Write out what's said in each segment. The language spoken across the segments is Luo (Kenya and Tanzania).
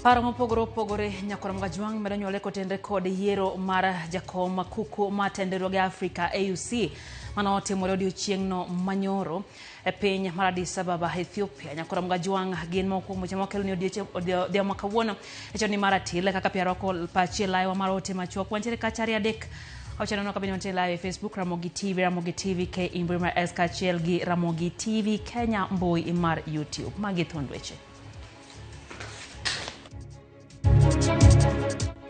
Paro mopogore nyakora mgajwang medo nyole kotende kod yiero mar jakom makuku matendero ga Africa AUC mano timore odiochieng'no manyoro e piny mar Addis Ababa Ethiopia. Nyakora mgajwang gin moko mochemo kelo ni odiochieng' makawuono e choni mar atile kaka piaro kol pachi live mar ote machuok wantiere kachari adek Ochano no kabini wantiere live Facebook Ramogi TV K Imbri mar SKCL gi Ramogi TV Kenya mbui mar YouTube magi thond weche.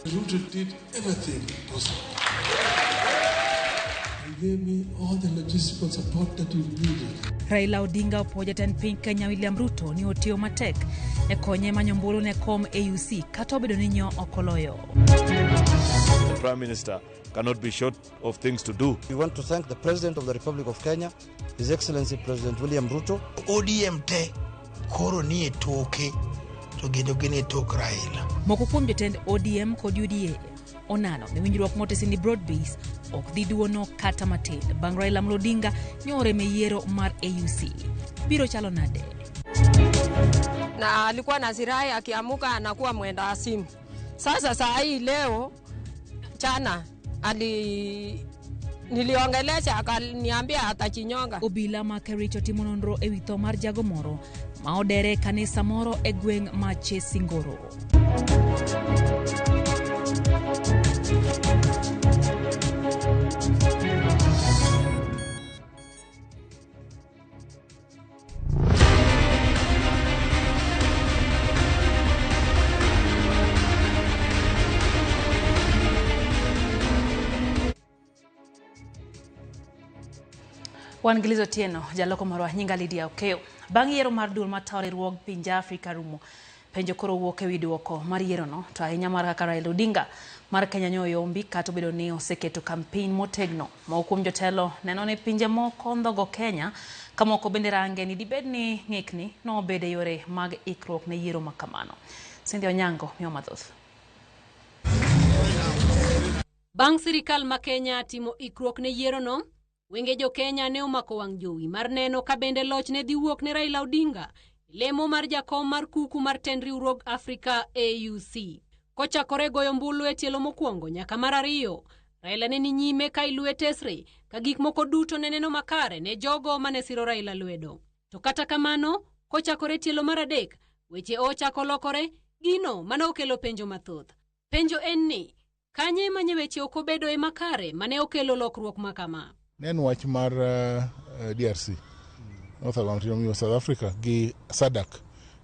Ruto did everything possible. He gave me all the logistical support that we needed. Raila Odinga opoja ten piny Kenya William Ruto ni otiyo matek e konye manyombulu ne kom AUC kata obedo ni nyo okoloyo. The Prime Minister cannot be short of things to do. We want to thank the President of the Republic of Kenya, His Excellency President William Ruto. ODM te koro ni e toke to gene tok Raila. Moko kuom jotend ODM kod UDA onano ni winjruok motesi ni broad base ok dhi duono kata matin bang' Raila Odinga nyore me yiero mar AUC. Biro chalo nade? Na alikuwa na zirai akiamuka anakuwa mwenda asimu. Sasa saa hii leo chana niliongelesha akaniambia atachinyonga. Obila ma Kericho timo nonro e wi tho mar jago moro ma odere kanisa moro e gweng' ma Singoro. Wan Gilizo Tieno, jaloko marwa nyinga Lydia Okeo. Bang' yiero mar dul matawre ruog pinje Afrika rumo. Penjo koro wuok e wi duoko mar yiero no to ahinya mar kaka Raila Odinga mar Kenya nyoyo ombi kata obedo ni oseketo kampen motegno. Moko kuom jotelo neno ni pinje moko ndhogo Kenya kama moko bende range ni dibed ni ng'ikni no obede yore mag ikruok ne yiero makamano. Cindy Onyango miyo mathoth. Bang' sirikal ma Kenya timo ikruok ne yiero no, wenge jo Kenya ne omako wang' jowi mar neno ka bende loch ne dhi wuok ne Raila Odinga lemo mar jakom mar kuku mar tend riwruog Africa AUC. Kochakore goyo mbulu e tielo mokwongo nyaka mar ariyo, Raila ne ni nyime ka ilue tesre ka gik moko duto ne neno makare ne jogo mane siro Raila lwedo. To kata kamano, kochakore tielo mar adek, weche ochako lokore gino mane okelo penjo mathoth. Penjo en ni, kanye manye weche ok obedo e makare mane okelo lokruok makama? Nen wach mar DRC North Atlantic South Africa gi SADC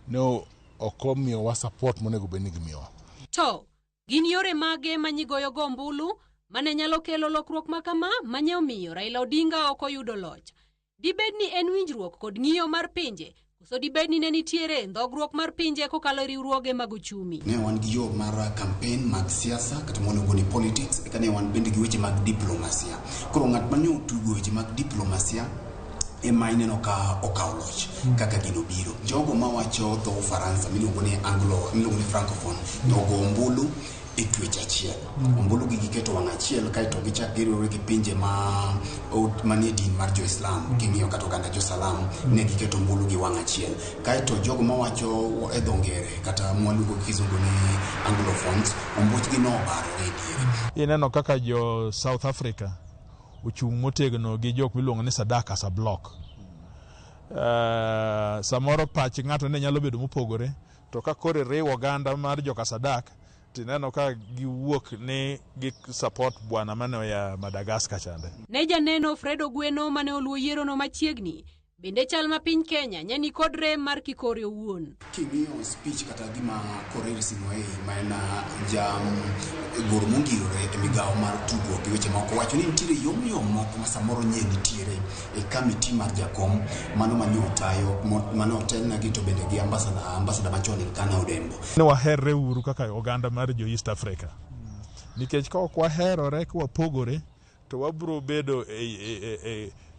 ne okomiyo wa support monego bedni gimiyowa. To gin yore mage manyigoyo go mbulu mane nyalo kelo lokruok makama manye omiyo Raila Odinga ok oyudo loch. Dibedni en winjruok kod ng'iyo mar pinje koso dibedni ne nitiere ndhogruok mar pinje kokalo riwruoge mag uchumi. Ne wan gi yo mar campaign mag siasa kata monego ni politics eka ne wan bende gi weche mag diplomasia. Koro ng'at mane otugo weche mag diplomasia ema ineno ka okawo loch kaka gino biro. Jogo mawacho dho Faransa miluongo ni Anglo, miluongo ni Francophone, nogo ombulu e twech achiel. Ombulu gi giketo wang' achiel kaito gichak giriwore gi pinje manie din mar Jo-Islam, king'iyo kata oganda Jo-Salam ne giketo ombulu gi wang' achiel. Kaito jogo mawacho e dho ngere kata mwaluongo gi kizungu ni Anglophones, ombuchgi no obarore e diere. Ineno kaka jo South Africa uchung' motegno gi jok miluongo ni SADC as a block. Samoro pach ng'ato ne nyalo bedo mopogore, to ka kore riwo oganda mar joka SADC tineno ka giwuok ni gi support bwana mane ya Madagascar chande. Ne janeno Fredo Gweno mane oluo yiero no machiegni bende chal ma piny Kenya nyani kod rem mar kikore owuon. King'iyo speech kata gima Korir Sing'oei ma en goro mongirore e migawo mar tugo gi weche moko wacho ni nitiere yomyom moko ma samoro nye nitiere e kamiti mar jakom mano manyo tayo mano otelna gi to bende gi ambassador machon Elkana Odembo. Ne waherre uru kaka oganda mar jo East Africa. Nikech ka ok waherore ka wapogore to wabro bedo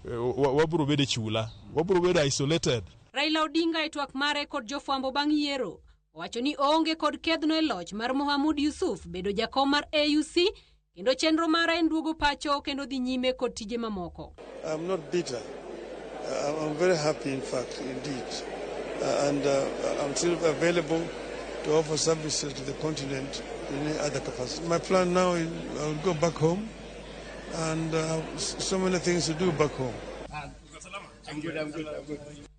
wabro bedo chula, wabro bedo isolated. Raila Odinga e twak mare kod jofwambo bang' yiero wacho ni oonge kod kedhno e loch mar Mohamud Yusuf bedo jakom mar AUC kendo chenro mare en duogo pacho kendo dhi nyime kod tije mamoko. I'm not bitter. I'm very happy in fact indeed. And I'm still available to offer services to the continent in any other capacity. My plan now is I will go back home, and so many things to do back home. I'm good.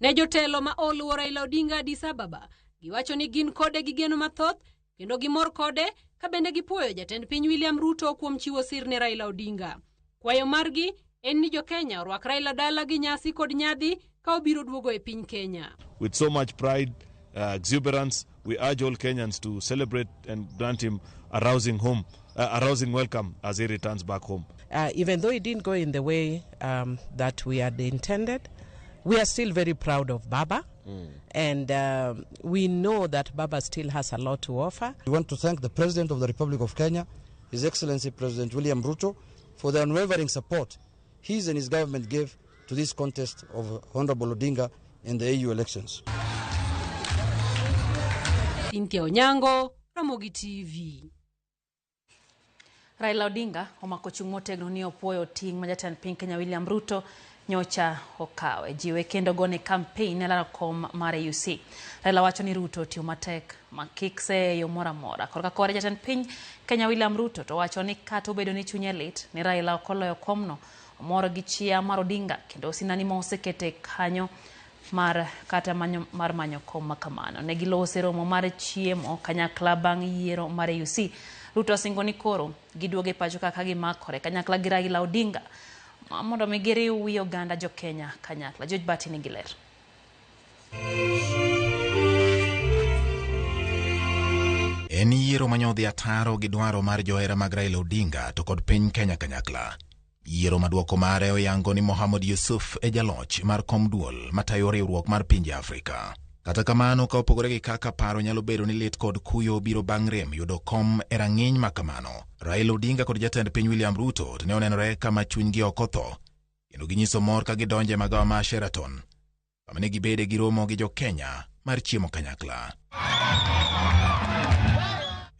Ne jotelo ma oluwo Raila Odinga Addis Ababa giwacho ni gin kode gi geno mathoth kendo gimor kode ka bende gipuoyo jatend piny William Ruto kuom chiwo sir ne Raila Odinga. Kwayo margi en ni jo Kenya orwak Raila dala gi nyasi kod nyadhi ka obiro duogo e piny Kenya. With so much pride, exuberance, we urge all Kenyans to celebrate and grant him a rousing welcome as he returns back home. Even though it didn't go in the way that we had intended, we are still very proud of Baba. And we know that Baba still has a lot to offer. We want to thank the President of the Republic of Kenya, His Excellency President William Ruto, for the unwavering support he and his government gave to this contest of Honorable Odinga in the AU elections. Cynthia Onyango, Ramogi TV. Raila Odinga omako chung' motegno ni opuoyo ting' ma jatend piny Kenya William Ruto nyocha okawe jiwe kendo gone campaign e kom mar AUC. Raila wacho ni Ruto tiyo matek makikse yo mora mora. Korka kore jatend piny Kenya William Ruto to wacho ni kata obedo ni chunye lit ni Raila okoloyo komno omoro gi chia mar Odinga kendo sinani ma osekete kanyo mar kata mar manyo kom makamano. Ne gilose romo mar chiemo kanyakla bang' yiero mar AUC. Ruto singo ni koro giduoge pacho kaka gimakore kanyakla gi Raila Odinga mondo migiri wi oganda jo Kenya kanyakla. George Bati ni giler. En yiero manyodhi ataro gi dwaro mar johera mag Raila Odinga to kod piny Kenya kanyakla. Yiero maduoko mare oyango ni Mohammed Yusuf e jaloch mar kom duol matayo riwruok mar pinje Afrika. Kata kamano ka opogore gi kaka paro nyalo bedo ni lit kod kuyo biro bang' rem yudo kom e rang'iny makamano, Raila Odinga kod jatend piny William Ruto ne onenore kama chunygi ok otho kendo ginyiso mor ka gidonje magawa ma Sheraton kama ne gibede gi romo gi jo Kenya mar chiemo kanyakla.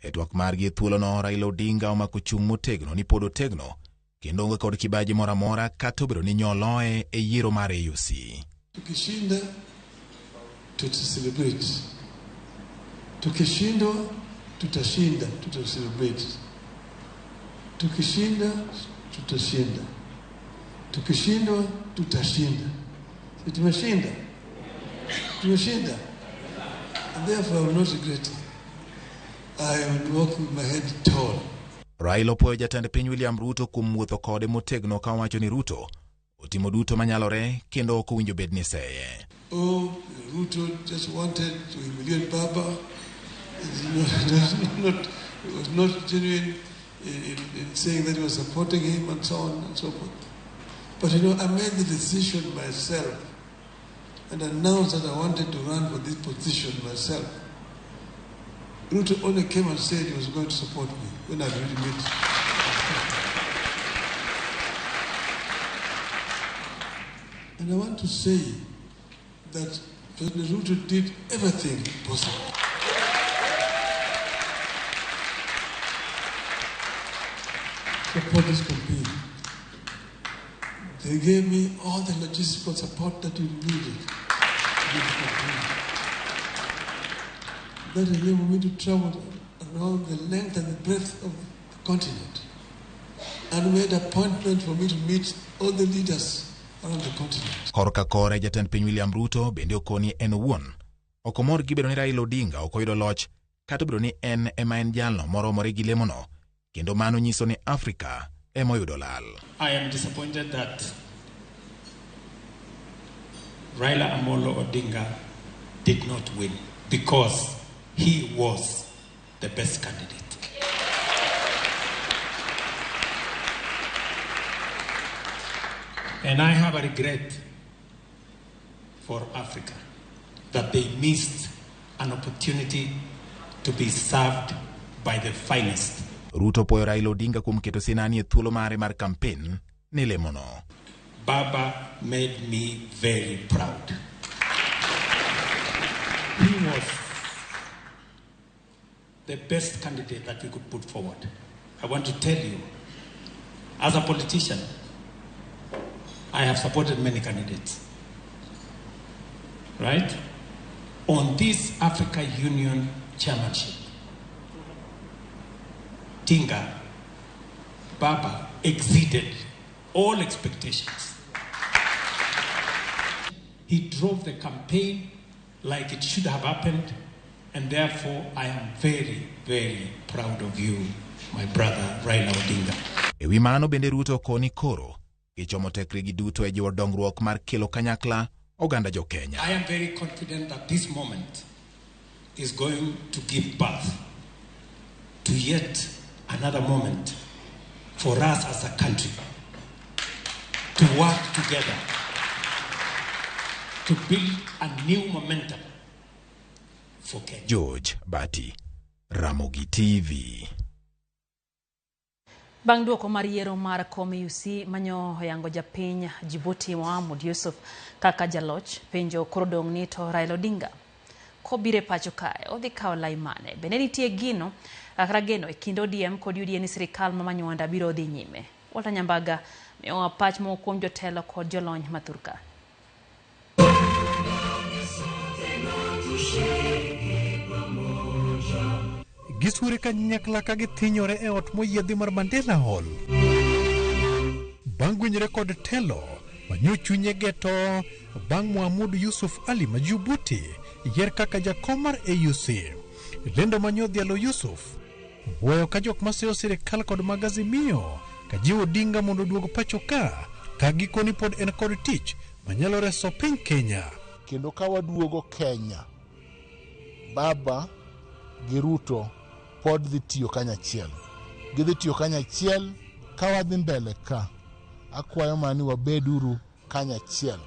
E twak margi e thuolono, Raila Odinga omako chung' motegno ni pod otegno kendo onge kod kibaji mora mora kata obedo ni nyoloe e yiero mar AUC. Tukishinda tutacelebrate. Tukishindwa tutashinda, tutacelebrate. Tukishinda tutashinda. Tukishindwa tutashinda. So tumeshinda. And therefore I will not regret it. I will walk with my head tall. Raila opoyo jatend piny William Ruto kuom wuotho kode motegno ka wacho ni Ruto otimo duto manyalore kendo ok owinjo bed ni seye. Oh, Ruto just wanted to humiliate Baba. It was not genuine in saying that he was supporting him and so on and so forth. But I made the decision myself and announced that I wanted to run for this position myself. Ruto only came and said he was going to support me when I really met. And I want to say that President Ruto did everything possible. Support this campaign. They gave me all the logistical support that we needed. That enabled me to travel around the length and the breadth of the continent and made an appointment for me to meet all the leaders around the continent. Korka kore jatend piny William Ruto bende okoni en owuon okomor gi bedo ni Raila Odinga okoyudo loch kata bedo ni en ema en jalno moromore gi lemono kendo mano nyiso ni Afrika ema oyudo lal. I am disappointed that Raila Amolo Odinga did not win because he was the best candidate. And I have a regret for Africa that they missed an opportunity to be served by the finest. Ruto puoyo Raila Odinga kuom keto sinani e thuolo mare mar campaign ne lemono. Baba made me very proud. He was the best candidate that we could put forward. I want to tell you, as a politician, I have supported many candidates. Right? On this Africa Union chairmanship. Tinga, Baba exceeded all expectations. He drove the campaign like it should have happened, and therefore I am very, very proud of you, my brother Raila Odinga. Ewi mano bende Ruto koni koro ichomo tekregi duto e jiwo dongruok mar kelo kanyakla oganda jo Kenya. I am very confident that this moment is going to give birth to yet another moment for us as a country to work together to build a new momentum for Kenya. George Bati, Ramogi TV. Bang' duoko mar yiero mar UC manyo yango japiny Djibouti Mohamud Yusuf kaka jaloch penjo koro dong' ni to Raila Odinga kobire pacho kae odhi kawo lai mane. Bende nitie gino kata geno e kind ODM kod UDA ni sirikal ma Manyuanda biro dhi nyime. Walter Nyambaga miyowa pach moko kuom jotelo kod jolony mathurka. Gisure kanyakla ka githinyore e ot moyiedhi mar Mandela Hall. Bang' gwenyre kod telo manyo chunye geto bang' Mohamud Yusuf Ali ma Djibouti yier kaka jakom mar AUC. Lendo manyo dhialo Yusuf wuoyo ka jok maseo sirikal kod magazimio ka jiwo Odinga mondo duog pacho ka gikoni pod en kod tich manyalo reso piny Kenya. Kendo ka waduogo Kenya, Baba gi Ruto pod dhi tiyo kanyachiel. Gidhi tiyo kanyachiel ka wadhi mbele ka. Akwayo mani wabeduru kanyachiel.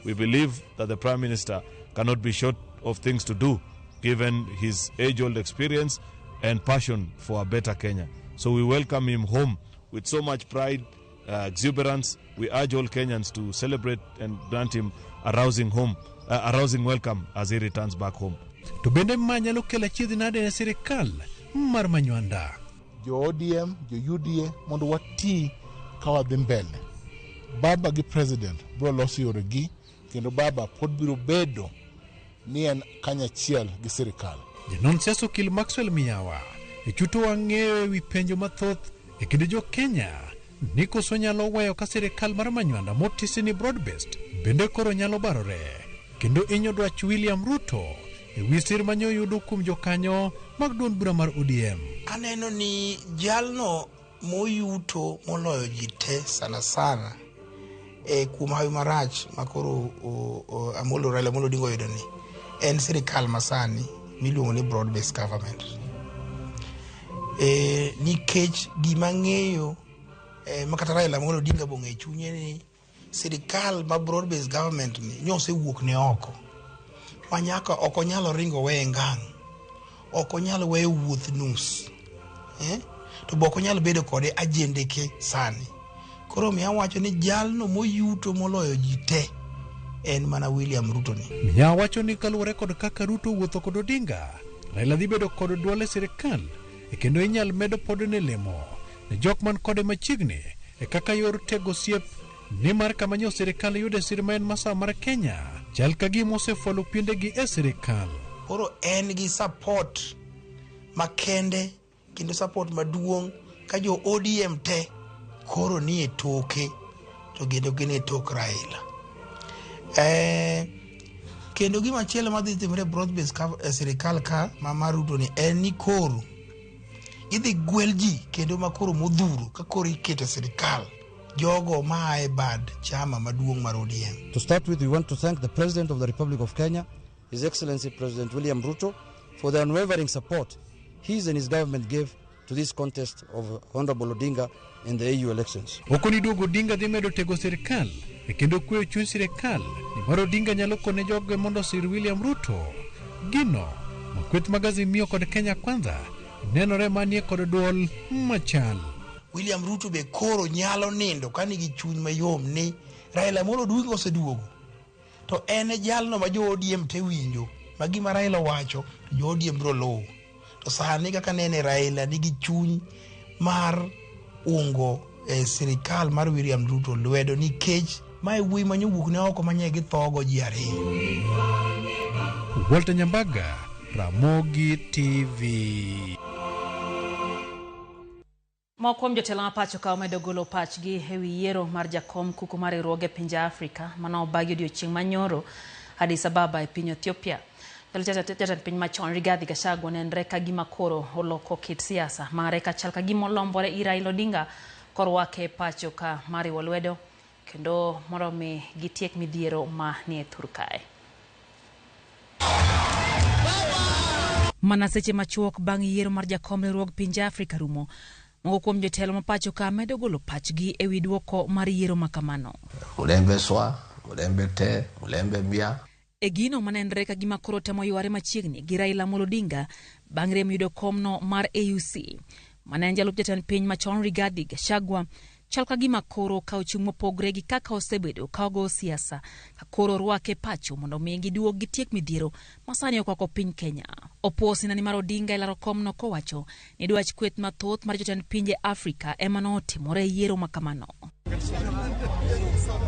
We believe that the Prime Minister cannot be short of things to do given his age-old experience and passion for a better Kenya. So we welcome him home with so much pride, exuberance. We urge all Kenyans to celebrate and grant him a rousing welcome as he returns back home. To bende manyalo kela chiedhi nade ne sirikal mar Manyuanda. Jo ODM, jo UDA mondo wati ka wadhi mbele. Baba gi president bro losi yoregi kendo Baba pod biro bedo ni en kanyachiel gi sirikal. Janon siasa okil Maxwell Miyawa e chuto wang'eyo ewi penjo mathoth e kinde jo Kenya ni koso nyalo weyo ka sirikal mar Manyuanda motisi ni broad-based bende koro nyalo barore kendo inyo dwach William Ruto ewi sir manyo yudo kuom jokanyo mag duond bura mar ODM. Aneno ni jalno moyuto moloyo ji te sana kuom hawi marach makoro amolo Raila Amolo Odinga oyudo ni en sirikal masani miluongo ni broad based government. Nikech gima ng'eyo makata Raila Amolo Odinga bong'e chunye ni sirikal ma broad based government ni nyose wuok ne oko. Manyaka oko nyalo ringo we ngang'. Oko nyalo we wuoth nus. To boko nyalo bedo kode agende ke sani. Koro miya wacho ni jalno moyuto moloyo ji te en mana William Ruto ni. Miya wacho ni kaluwore kod kaka Ruto wuotho kod Odinga, Raila dhi bedo kod duol e sirikal kendo inyal medo pod ne lemo ne jok man kode machiegni e kaka yor tego siep ni mar kama nyo sirikal yude sir ma en masa mar Kenya chal ka gima osefualo piendegi e sirikal. Koro en gi support makende kendo support maduong' ka jo ODM te koro ni e toke to gendo gine tok Raila. Kendo gima chielo madhi timre broad based sirikal ka ma Ruto ni en ni koro idhi gwel ji kendo makoro modhuro ka koro iketo sirikal jogo maae bad chama maduong' mar ODM. To start with, we want to thank the President of the Republic of Kenya, His Excellency President William Ruto, for the unwavering support his and his government gave to this contest of Honorable Odinga in the AU elections. Okoni duogo Odinga dhi medo tego sirikal kendo kweyo chuny sirikal ni mar Odinga nyalo kone jogo mondo sir William Ruto. Gino makweth magazimio kod Kenya Kwanza nenore manie kod duol machal. William Ruto be koro nyalo nindo kanigi chuny mayom ni Raila Amolo Odinga oseduogo. To ene jalno ma jo ODM te winjo ma gima Raila wacho jo ODM bro lowo. To sani kaka nene Raila nigi chuny mar ungo sirikal mar William Ruto lwedo nikech mae wuoyi manyo wuok ne oko manye gi thogo ji ariyo. Walter Nyambaga Ramogi TV. Mokwom jotelo ma pacho ka omedo golo pachgi ewi yiero mar jakom kuku mar riwruoge pinje Afrika mano obagi odiochieng' manyoro Addis Ababa e piny Ethiopia. Jatend piny machon Rigathi Gachagua nenre ka gima koro oloko kit siasa mare ka chal ka gima olombore ir Raila Odinga korwake pacho ka mariwo lwedo kendo mondo mi gitiek midhiero ma nie thur kae. Mana seche machuok bang' yiero mar jakom riwruog pinje Afrika rumo, moko kuom jotelo ma pacho ka medo golo pachgi ewi duoko mar yiero makamano. Ulembe swa, ulembe te, ulembe bia. E gino manenre ka gima koro temo yware machiegni gi Raila Odinga bang' rem yudo komno mar AUC. Manen jalup jatend piny machon Rigathi Gachagua chal ka gima koro ka ochung' mopogre gi kaka osebedo ka ogo siasa ka koro rwake pacho mondo mi giduog gitiek midhiero masani okoko piny Kenya. Opuo sinani mar Odinga ilaro komno kowacho ni dwach kweth mathoth mar jotend pinje Afrika ema notimore yiero makamano.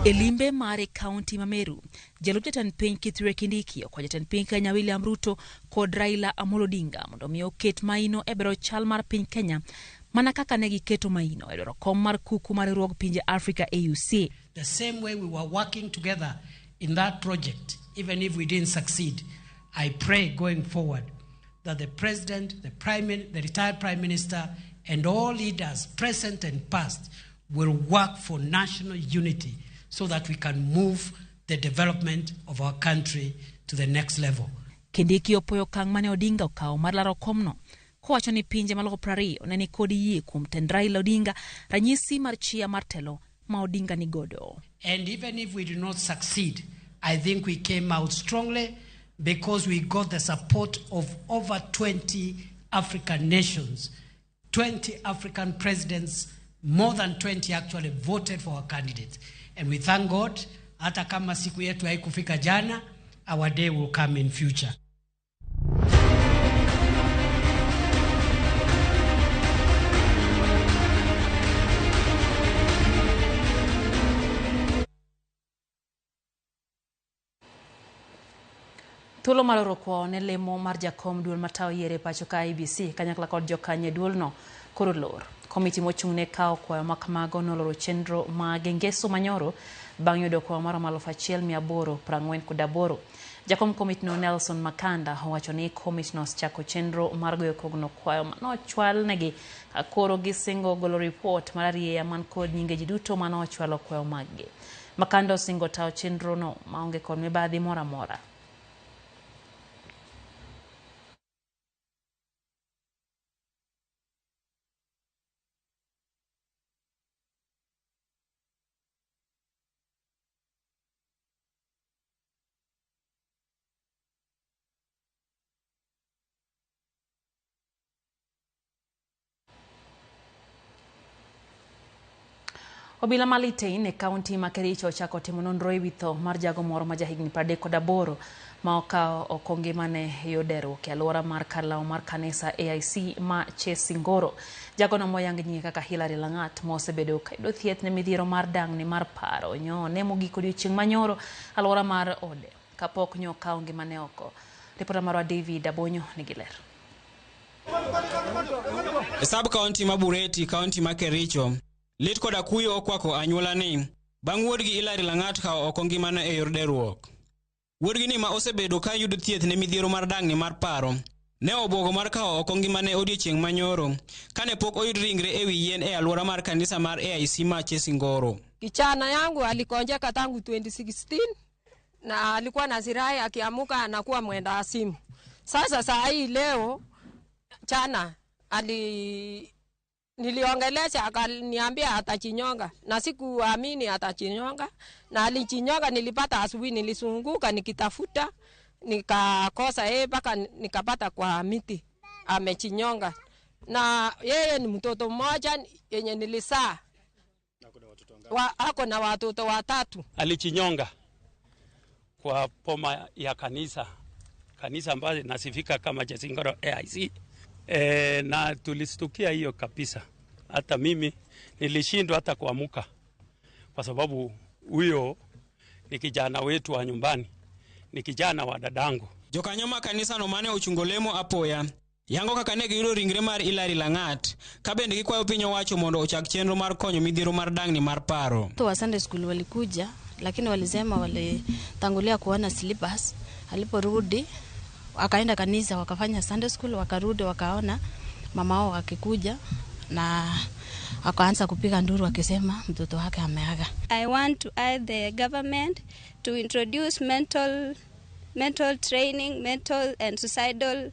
Elimbe mare kaunti ma Meru, jalup jatend piny Kithure Kindiki kwa jatend piny Kenya William Ruto kod Raila Odinga mondo mi oket maino e bero chal mar piny Kenya mana kaka ne giketo maino e dwaro kom mar kuku mar riwruog pinje Afrika AUC. The same way we were working together in that project, even if we didn't succeed, I pray going forward that the president, the retired prime minister, and all leaders present and past will work for national unity so that we can move the development of our country to the next level. Kindiki opoyo kang' mane Odinga okawo mar laro komno, kowacho ni pinje maloko 20 ne ni kod yie kuom tend Raila Odinga ranyisi mar chia mar telo ma Odinga ni godo. And even if we did not succeed, I think we came out strongly because we got the support of over 20 African nations, 20 African presidents, more than 20 actually voted for our candidates. And we thank God, hata kama siku yetu haikufika jana, our day will come in future. Thuolo maloro kwa ne lemo mar jakom duol matao yiere pacho ka IBC kanyakla kod jokanye duol no koro lor. Komiti mochung' ne kao kwa makamago noloro chenro ma gengeso manyoro bang' yudo kwa mara 1848. Jakom komiti no Nelson Makanda owacho ni komiti no chako chenro mar goyo kogno kwayo manochwal negi koro gisingo golo report mar ariya man kod nyinge ji duto manochwalo kwayo maggi. Makanda osingo tao chenro no maonge kod mibadhi mora mora. Obila malitein e kaunti ma Kericho chako timo nonro ewi tho mar jago moro ma jahigni 38 ma okao okonge mane yodero ke alwora mar Karlaw mar kanisa AIC ma Chesingoro. Jago no moyang nyinge kaka Hilary Langat mosebedo kaido thieth ne midhiero mar dang'ni mar paro nyo ne mogiko odiochieng' manyoro alwora mar ode kapok nyo kao ngimane oko. Ripota marwa David Abonyo nigiler. Sub county ma Bureti, county ma Kericho, lit koda kuyo okwako anyuola ni bang' wuodgi Hilary Langat kao oko ngimane e yor deruok. Wuodgi ni ma osebedo ka yudo thieth ne midhiero mar dang'ni mar paro ne obwogo mar kao oko ngimane odiochieng' manyoro kane pok oyud ringre ewi yien e alwora mar kanisa mar AIC ma Chesingoro. Kijana yangu alikonjeka tangu 2016 na alikuwa na zirai akiamuka anakuwa mwenda asimu. Sasa saa hii leo jana niliongelesha akaniambia atachinyonga na sikuamini atachinyonga na alichinyonga. Nilipata asubuhi, nilisunguka nikitafuta nikakosa mpaka nikapata kwa miti amechinyonga. Na yeye ni mtoto mmoja yenye nilisaa ako na watoto 3. Alichinyonga kwa poma ya kanisa ambayo nasifika kama Chesingoro AIC. Na tulistukia hiyo kabisa. Hata mimi nilishindwa hata kuamuka kwa sababu huyo ni kijana wetu wa nyumbani, ni kijana wa dadangu. Jokanyo ma kanisa no mane ochungo lemo apoya yango kaka ne giyudo ringre mar Hilary Langat ka bende gikwayo piny owacho mondo ochak chenro mar konyo midhiero mar dangni mar paro. Wa Sunday school walikuja lakini walisema walitangulia kuona syllabus, aliporudi wakaenda kanisa wakafanya Sunday school, wakarudi wakaona mama wao akikuja na akaanza kupiga nduru akisema mtoto wake ameaga. I want to urge the government to introduce mental training, mental and suicidal,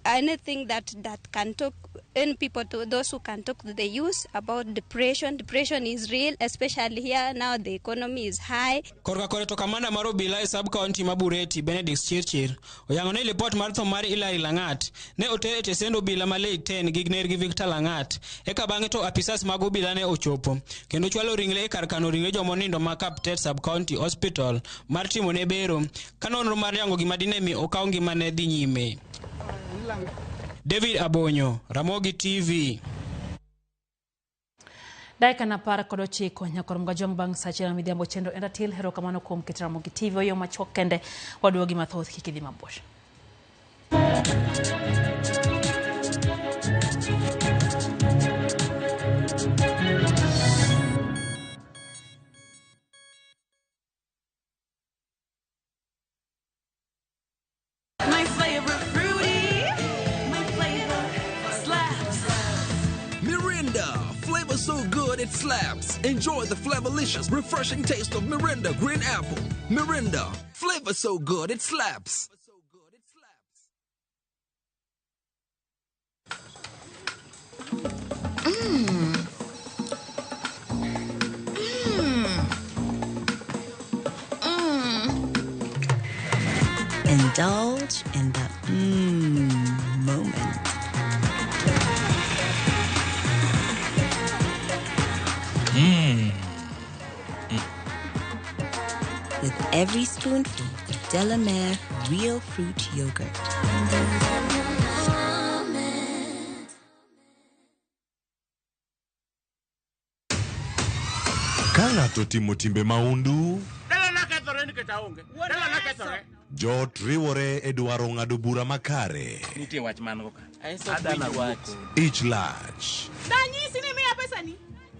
anything that can talk in people, to those who can talk to the youth about depression. Depression is real, especially here now the economy is high. Korka kore to kamanda mar obila e sub county Mabureti Benedict Chirchir oyango ne report mar tho mar Hilary Langat ne oter e tesend obila ma late 10 gi Gner gi Victor Langat eka bang'e to apisas mag obila ne ochopo kendo chwalo ringre e kar kano ringre jomonindo ma Kaptet sub county hospital mar timo ne bero kanonro mar yango gima dine mi okaw ngima ne dhi nyime. David Abonyo, Ramogi TV. Daika na para kodo chiko nyakoro mgajong bang sache na midhiambo chendo endatil hero kamano kuom keto Ramogi TV oyo machwok kende waduogi mathoth kikidhi mabor. So good it slaps. Enjoy the flavorlicious, refreshing taste of Mirinda Green Apple. Mirinda, flavor so good it slaps. Indulge in the moment. With every spoonful of Delamere real fruit yogurt. Kanga to timo timbe maundu. Jot riwore e dwaro ng'ado bura makare. Nitie wach mango ka. Adana wach. Ich lach. Danyisi ni miya pesa ni.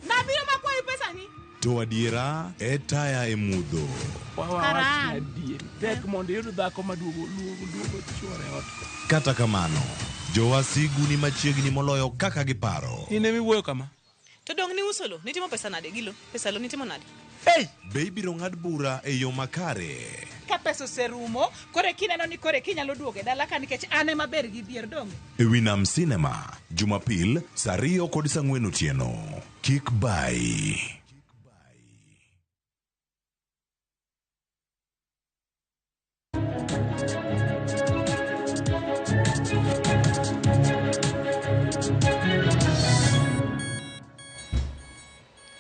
Nabiro makwayi pesa ni. To adiera e taya e mudho. Kata kamano, jowasigu ni machiegni moloyo kaka giparo. Ine miwuoyo kama. To dong ni usolo, nitimo pesa nade gilo? Pesa lo nitimo nade? Hey! Be biro ng'ad bura e yo makare. Ka pesa oserumo, kore kineno ni kore kinyalo duoge dala ka nikech ane maber gi dier dong. E Winam Cinema, Jumapil, saa 2 kod saa 4 otieno. Kik bai.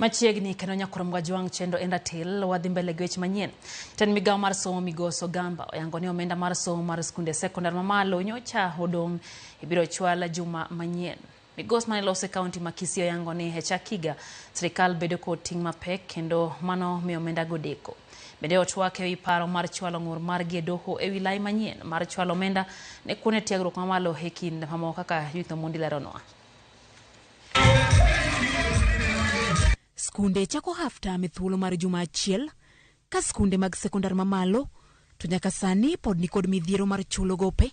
Machiegni kendo nyakoro mgajwang chendo endatil wadhi mbele gi weche manyien. Ten migawo mar somo migoso Gamba oyango ni omenda mar somo mar skunde sekondar mamalo nyocha odong ibiro chwala juma manyien. Migos mane lose kaunti ma Kisii oyango ni hechakiga sirikal bedo kod ting' mapek kendo mano miyo omenda godeko. Bende otwak ewi paro mar chwalo ng'ur mar gedoho ewi lai manyien mar chwalo omenda ne kuonde tiegruok mamalo e kind mamoko kaka Youth Omondi leronwa. Skunde chako half-term thuolo mar juma achiel ka skunde mag sekondar mamalo to nyaka sani pod ni kod midhiero mar chulo gope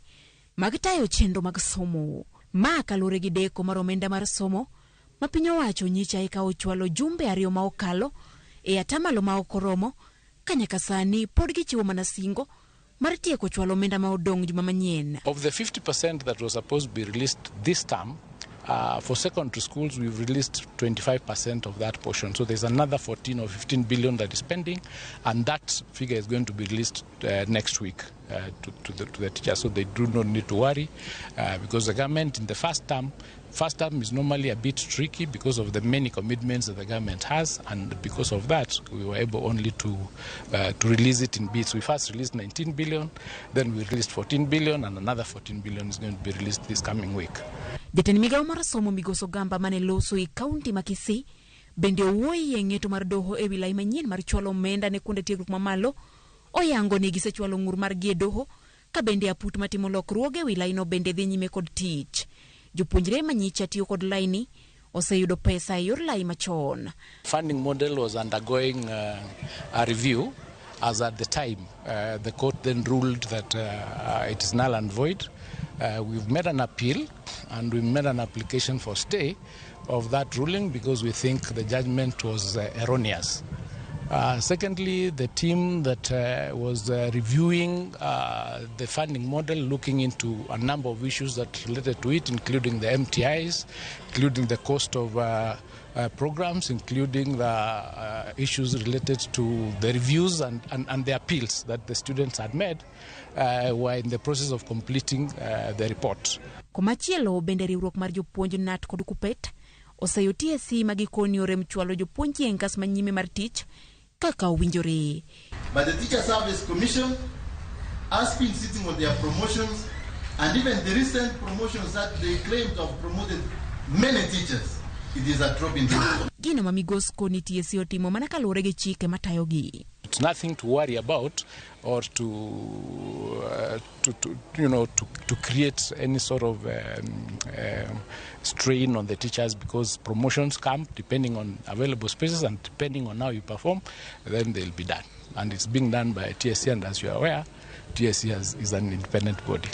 mag tayo chenro mag somo. Ma kalure gi deko mar omenda mar somo ma piny owacho nyicha eka ochwalo jumbe 2 ma okalo e atamalo ma okoromo ka nyaka sani pod gichiwo mana singo mar tieko chwalo omenda ma odong juma manyien. Of the 50% that was supposed to be released this term, for secondary schools, we've released 25% of that portion. So there's another 14 or 15 billion that is pending, and that figure is going to be released next week to the teachers. So they do not need to worry because the government in the first term is normally a bit tricky because of the many commitments that the government has, and because of that, we were able only to release it in bits. We first released 19 billion, then we released 14 billion, and another 14 billion is going to be released this coming week. Jatend migawo mar somo migoso Gamba mane loso e kaunti ma Kisii bende owuoyi e ng'eto mar doho e wilaya manyien mar chwalo omenda ne kuonde tiegruok mamalo oyango ni gisechwalo ng'ur mar doho ka bende aput matimo lokruoge wi laino bende dhi nyime kod tich. Jopuonjre manyicha tiyo kod laini oseyudo pesa e yor lai machon. Funding model was undergoing a review, as at the time the court then ruled that it is null and void. We've made an appeal and we made an application for stay of that ruling because we think the judgment was erroneous. Secondly, the team that was reviewing the funding model, looking into a number of issues that related to it, including the MTIs, including the cost of programs, including the issues related to the reviews and the appeals that the students had made, were in the process of completing the report. Komachielo bende riwruok mar jopuonj NAT kod KUPPET oseyo TSC magikoni ore mchwalo jopuonj engas manyime mar tich kaka owinjore. But the Teacher Service Commission has been sitting on their promotions, and even the recent promotions that they claim to have promoted many teachers, it is a drop in the bucket. Gino mamigos koni TSC otimo mana kalure gi chike matayogi. It's nothing to worry about or to create any sort of strain on the teachers, because promotions come depending on available spaces and depending on how you perform, then they'll be done. And it's being done by TSC, and as you are aware, TSC is an independent body.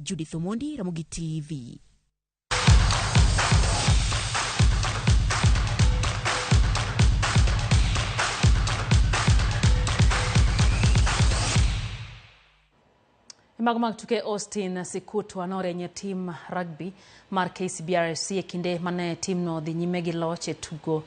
Judith Omondi, Ramogi TV. Magmag tuke Austin Sikutu anorenye team rugby mar KCBRC e kinde mane team no dhi nyime gi loch e tugo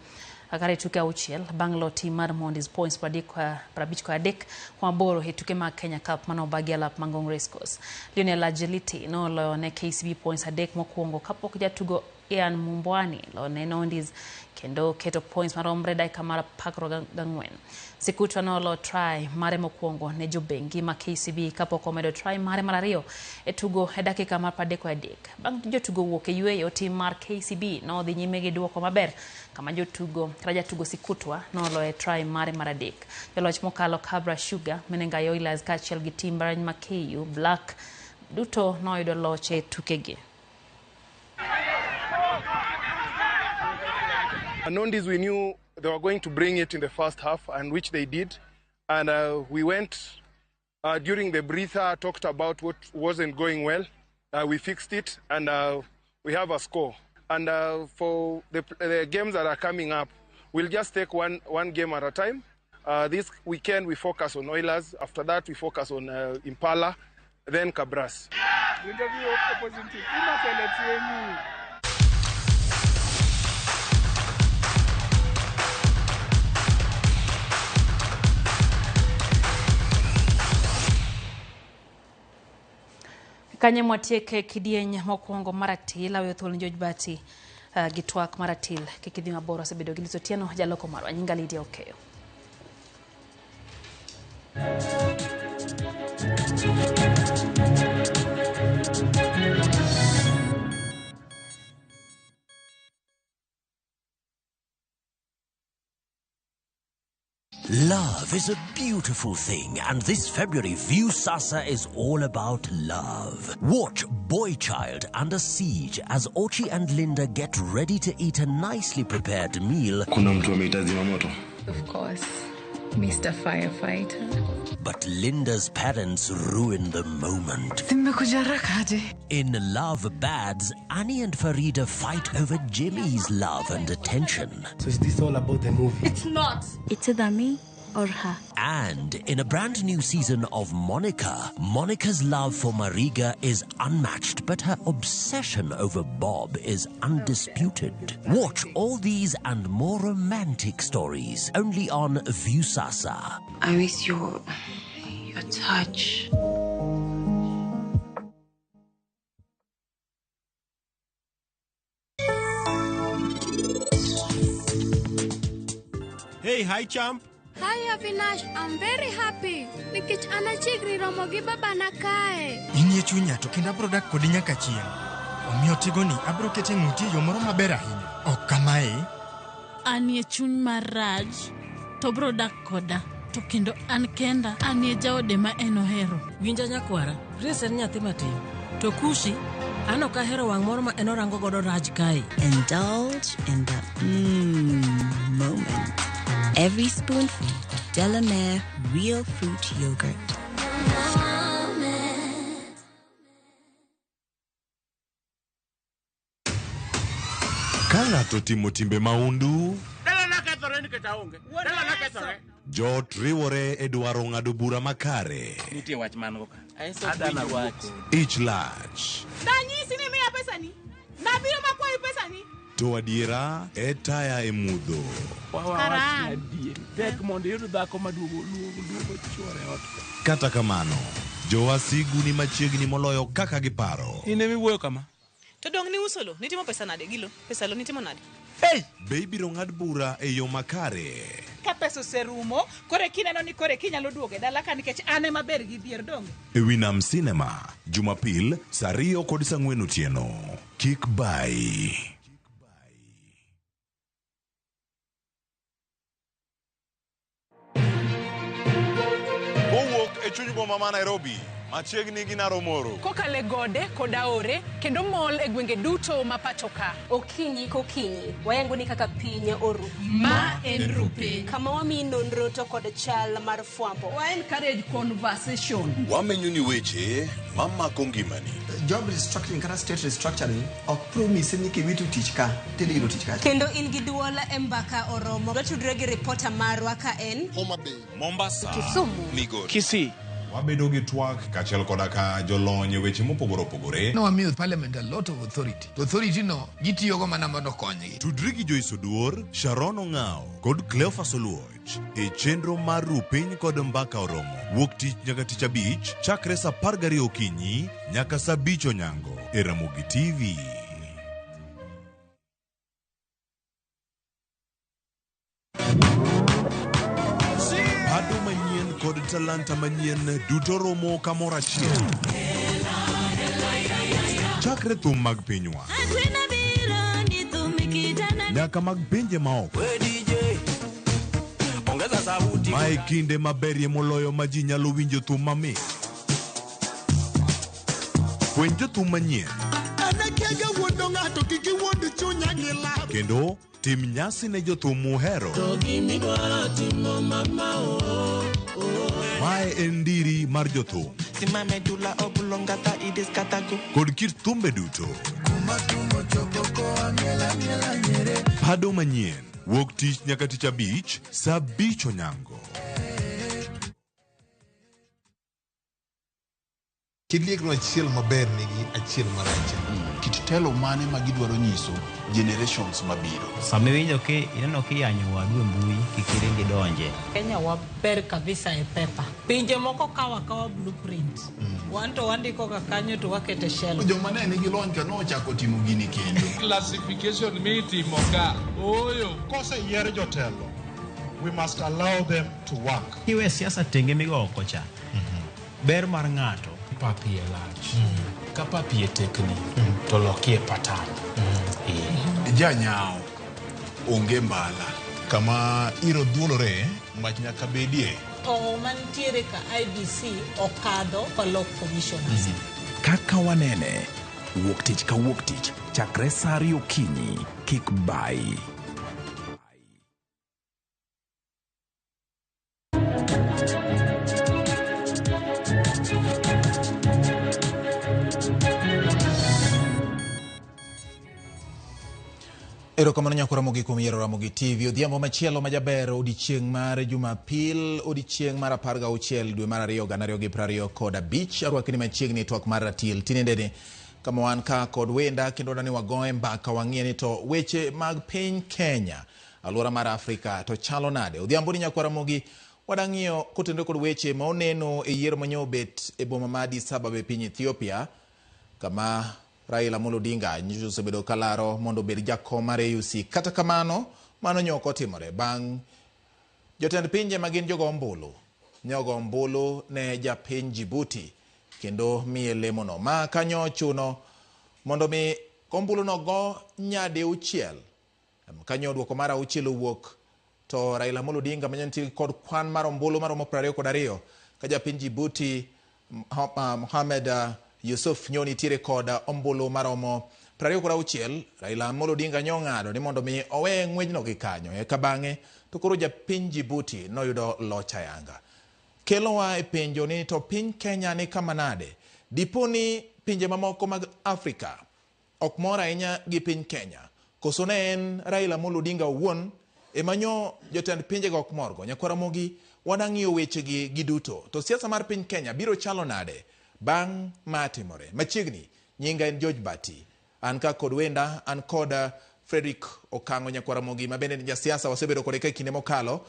akare tuke auchiel bang' lo team mar Mondis points 53 kwa boro e tuke mag Kenya Cup mano bagiala Mangong Race Course. Lionel Agility no lo ne KCB points 3 mokuongo kapok jatugo Ian Mumbwani lo ne Mondis kendo keto points maromre dakika mar 14. Sikutu no lo try mare mokuongo ne jobengi ma KCB kapok omedo try mare mar ariyo e tugo e dakika mar 33. Bang' jotugo wuok e yueyo team mar KCB no dhi nyime gi duoko maber kama jatugo Sikutwa no lo e try mare mar adek. Joloch mokalo Cabra Sugar, Menenga Oilers kachiel gi team Barany Makeyu Black duto no yudo loch e tukegi. Nondis, we knew they were going to bring it in the first half, and which they did. And we went during the breather, talked about what wasn't going well. We fixed it, and we have a score. And for the games that are coming up, we'll just take one game at a time. This weekend we focus on Oilers. After that we focus on Impala, then Cabras. Kanye mwatieke kidieny mokuongo maratil awe thol George Bati gitwak maratil kikidhi maboro sebedo gilizo tieno jaloko marwa nyinga Lydia Okeyo. Love is a beautiful thing, and this February, Viusasa is all about love. Watch Boy Child Under Siege as Ochi and Linda get ready to eat a nicely prepared meal. Kuna mtu ameita zimamoto? Of course, Mr. Firefighter. But Linda's parents ruin the moment. In Love Bads, Annie and Farida fight over Jimmy's love and attention. So is this all about the movie? It's not. It's either me or her. And in a brand new season of Monica, Monica's love for Mariga is unmatched, but her obsession over Bob is undisputed. Watch all these and more romantic stories only on Viusasa. I miss your touch. Hey, hi champ. Hi Avinash, I'm very happy. Nikech anachigri Ramogi baba na kae. Inie chunya to kenda product kodi nyaka chien. Omiyo tigoni abro kete ng'uti yo moro maber ahinya. Ok kamae. Anie chuny maraj to product koda. To kendo an kenda anie jaode ma en ohero. Winja nyakwara, Prince en nyathi matin. To Kushi, an ok ahero wang' moro ma en orango godo Raj kae. Indulge in the moment. Every spoonful, Delamere real fruit yogurt. Ka ng'ato timo timbe maundu, jot riwore e dwaro ng'ado bura makare. Nitie wach mango ka. Adana wach. Ich lach. Danyisi ni miya pesani. Nabiro makwayi pesani. To adiera e taya e mudho. Tek mondo iyud dhako maduogo chwore ot. Kata kamano, jowasigu ni machiegni moloyo kaka giparo. In emi wuoyo kama. To dong ni usolo, nitimo pesa nade gilo? Pesa lo nitimo nade? Be ibiro ng'ad bura e yo makare. Ka pesa oserumo, kore kineno ni kore kinyalo duoge dala ka nikech ane maber gi dhier donge. E Winam Cinema, Jumapil, saa 2 kod saa 4 otieno. Kik bai. Kowuok e chuny boma ma Nairobi, machiegni gi Naromoro. Kokale gode koda ore, kendo mol e gwenge duto ma pacho ka. Okinyi kokinyi, wayango ni kaka piny oru. Ma en rupe. Kama wami nonro to kod chal mar fwambo. Wa encourage conversation. Wamenyo ni weche mamako ngimani. Job restructuring kata state restructuring ok promise ni kiwitu tich ka tili yudo tich ka. Kendo in gi duola e mbaka oromo. Watudre gi reporter marwa ka en Homa Bay, Mombasa, Kisumu, Migori, Kisii. Wabedo gi twak kachiel koda ka jolony weche mopogore opogore. No, wamiyo parliament a lot of authority. To authority no gitiyogo mana mondo konygi. Tudri gi Joyce Oduor, Sharon Ong'ao kod Cleophas Oluoch e chenro mar Rupiny kod Mbaka Oromo. Wuok tich nyaka tich abich, chakre saa 12 okinyi nyaka saa 5 onyango e Ramogi TV. Pado manyien kod talanta manyien duto romo kamoro achiel. Chakre thum mag pinywa nyaka mag pinje maoko. Mae kinde maberie moloyo ma ji nyalo winjo thum mamit. Fweny jothum manyien kendo tim nyasi ne jothum muhero. Mae en ndiri mar jothum kod kit thumbe duto. Pado manyien wuok tich nyaka tich abich saa 5 onyango. Kidliekno achiel maber nigi achiel marach. Kit telo mane ma gidwaro nyiso generations mabiro. Sami winjo ki ineno kiyanyo wadu e mbui kikiringi donje. Kenya waber kabisa e pepa. Pinje moko kawa blueprint. Wanto wandiko ka kanyo to wakete shell. Joma ne nigi lony ka nochako timo gini kendo. Classification mitimo ka. Oyo. Kose yier jotelo, we must allow them to work. Kiwe siasa tenge migo kocha. Ber mar ng'ato papi e lach. Ka papi e tekni, to loki e patan. Janyao onge mbala. Kama iro dhuolore, mach nyaka bedie. To mantiere ka IBC okadho kolok commissioners. Kaka wanene, wuok tich ka wuok tich, chakre saa 2 okinyi, kik bai. Erokamano nyakora Ramogi kuom yiero Ramogi TV. Odhiambo machielo majaber, odiochieng' mar Jumapil, odiochieng' mar 16 dwe mar 2 2025. Arwakni machiegni twak mar ratil. Tinendeni kama wan ka kod wenda kendo dani wagoe mbaka wang'ieni to weche mag piny Kenya, alwora mar Afrika to chalo nade. Odhiambo ni nyakora Ramogi wadang'iyo kotendo kod weche ma oneno e yiero manyo bet e boma ma Addis Ababa e piny Ethiopia, kama Raila Amolo Odinga nyiso osebedo kalaro mondo bed jakom mar AUC. Kata kamano, mano nyoko otimore bang' jotend pinje magin jogo ombulu ne japiny Djibouti kendo miye lemono ma kanyo chuno mondo mi ombulu no go nyade 6. Kanyo duoko mar 6 owuok to Raila Amolo Odinga manyanti kod kwan mar ombulu maromo 22 ka japiny Djibouti Mohamed Yusuf Nyoni tiere kod ombulu maromo 26. Raila Amolo Odinga nyong'ado ni mondo mi owe ng'wejno gi kanyo eka bang'e to koro japiny Djibouti noyudo loch ayanga. Kelowa e penjo ni to piny Kenya ni kama nade? Dipo ni pinje mamoko mag Afrika ok mor ahinya gi piny Kenya. Koso ne en Raila Amolo Odinga owuon emanyo jotend pinjego ok morgo. Ramogi wanang'iyo wechegi giduto. To siasa mar piny Kenya biro chalo nade bang' matimore? Machiegni nyinga en George Bati. An ka kod wenda an kod Frederick Okango Ramogi ma bende ja siasa osebedo kod kinde mokalo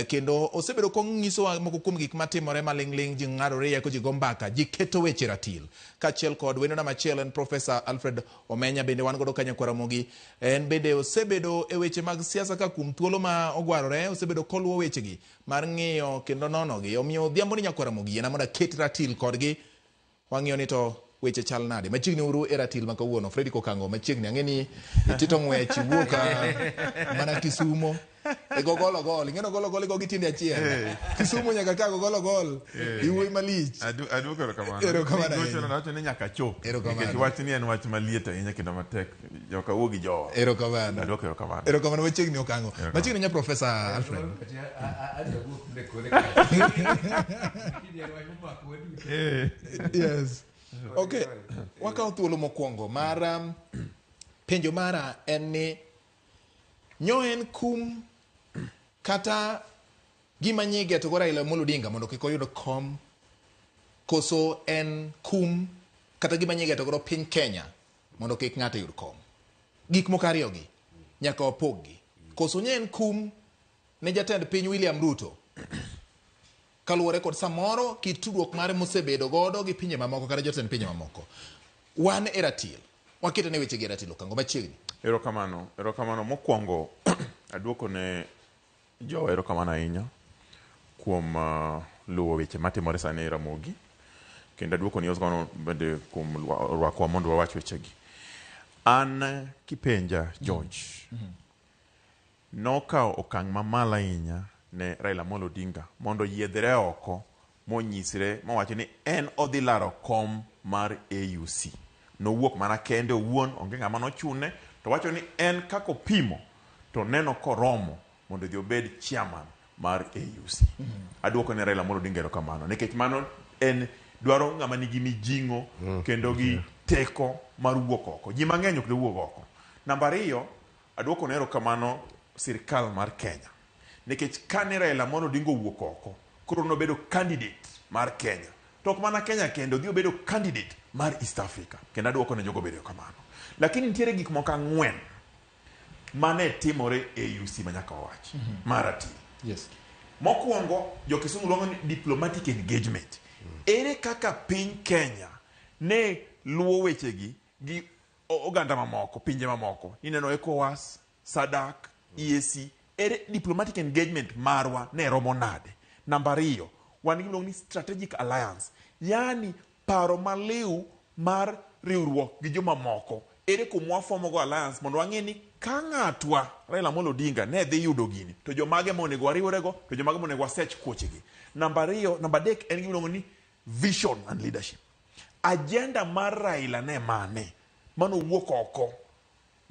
kendo osebedo konyiso moko kuom gik matimore maling'ling ji ng'adore yako ji gombaka ji keto weche ratil kaachiel kod wendona machielo en Professor Alfred Omenya bende wan godo kanyo Ramogi. En bende osebedo e weche mag siasa ka kuom thuolo ma ogwarore osebedo koluwo wechegi mar ng'iyo kendo nonogi. Omiyo odhiambo ni Ramogi yena mondo ket ratil kodgi wang'iyo ni to weche chal nade. Machiegni uru e ratil ma kawuono Frederick Okango machiegni ang'eni itito ng'wech wuok mana Kisumo e gogolo gol ing'eno golo gol go gitinde achiel Kisumo nyaka ka gogolo gol iwuoyi malich. Aduoko erokamano gocho nawacho ni nyaka chop nikech wach ni en wach maliet ahinya kendo matek joka wuogi jowa. Erokamano. Aduoko erokamano. Erokamano machiegni Okango. Machiegni nya Professor Alfred. Yes. Okay, wakaw thuolo mokwongo mar penjo mara en ni nyo en kum kata gima nyige to Raila Amolo Odinga mondo kik oyud kom, koso en kum kata gima nyige to piny Kenya mondo kik ng'ato yud kom. Gik moko ariyogi nyaka opoggi. Koso nye en kum ne jatend piny William Ruto kaluwore kod samoro kit tudruok mare mosebedo godo gi pinje mamoko kata jotend pinje mamoko. Wan e ratil waketo ne weche gi ratil Okango machiegni. Erokamano mokwongo aduoko ne jo erokamano ahinya kuom luwo weche matimore sani Ramogi kendo aduoko ni osgono bende kuom rwakwa mondo wawach wechegi. An kipenja George nokawo okang' mamalo ahinya ne Raila Amolo Odinga mondo yiedhre oko monyisre mowacho ni en odhi laro kom mar AUC. Nowuok mana kende owuon onge ng'ama nochune to wacho ni en kako pimo to neno koromo mondo dhi obed chairman mar AUC. Aduoko ne Raila Amolo Odinga erokamano nikech mano en dwaro ng'ama nigi mijing'o kendo gi teko mar wuok oko. Ji mang'eny ok wuok oko. Namba 2 aduoko ne erokamano sirikal mar Kenya nikech kane Raila Amolo Odinga wuok oko koro nobedo candidate mar Kenya to ok mana Kenya kendo dhi obedo candidate mar East Africa kendo aduoko ne jogo bedo kamano. Lakini nitiere gik moko 4 mane timore AUC manyaka wach marati. Yes. Mokwongo jo Kisumu luongo ni diplomatic engagement. Ere kaka piny Kenya ne luwo wechegi gi oganda mamoko pinje mamoko ineno ECOWAS, SADC, EAC. Ere diplomatic engagement marwa ne romo nade. Namba 2 wan giluongo ni strategic alliance, yani paro maliw mar riwruok gi joma moko. Ere kumwa formo go alliance mondo wang'e ni ka ng'atwa Raila Amolo Odinga ne dhi yudo gini to jomage monego wariworego to jomage monego wasech kuochegi. Namba 3 en giluongo ni vision and leadership. Agenda mar Raila ne mane mano wuok oko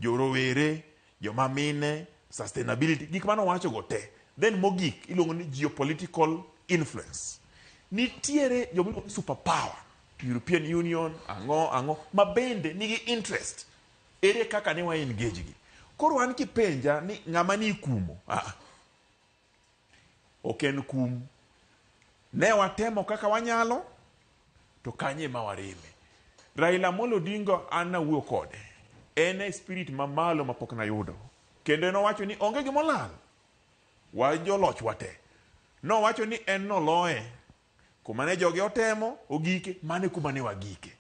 jorowere joma mine sustainability gik mano wacho go te. Then mogik iluongo ni geopolitical influence. Nitiere jomiluongo ni superpower, European Union, ang'o ma bende nigi interest. Ere kaka ne wa engage gi. Koro an kipenja ni ng'ama ni kumo. Ok en kum. Ne watemo kaka wanyalo to kanye ma warime. Raila Amolo Odinga an nawuoyo kode. En e spirit mamalo mapok nayudo. Kendo nowacho ni onge gimolal. Wajoloch wate. Nowacho ni en noloe. Kumane jogi otemo, ogike, mane kumane wagike.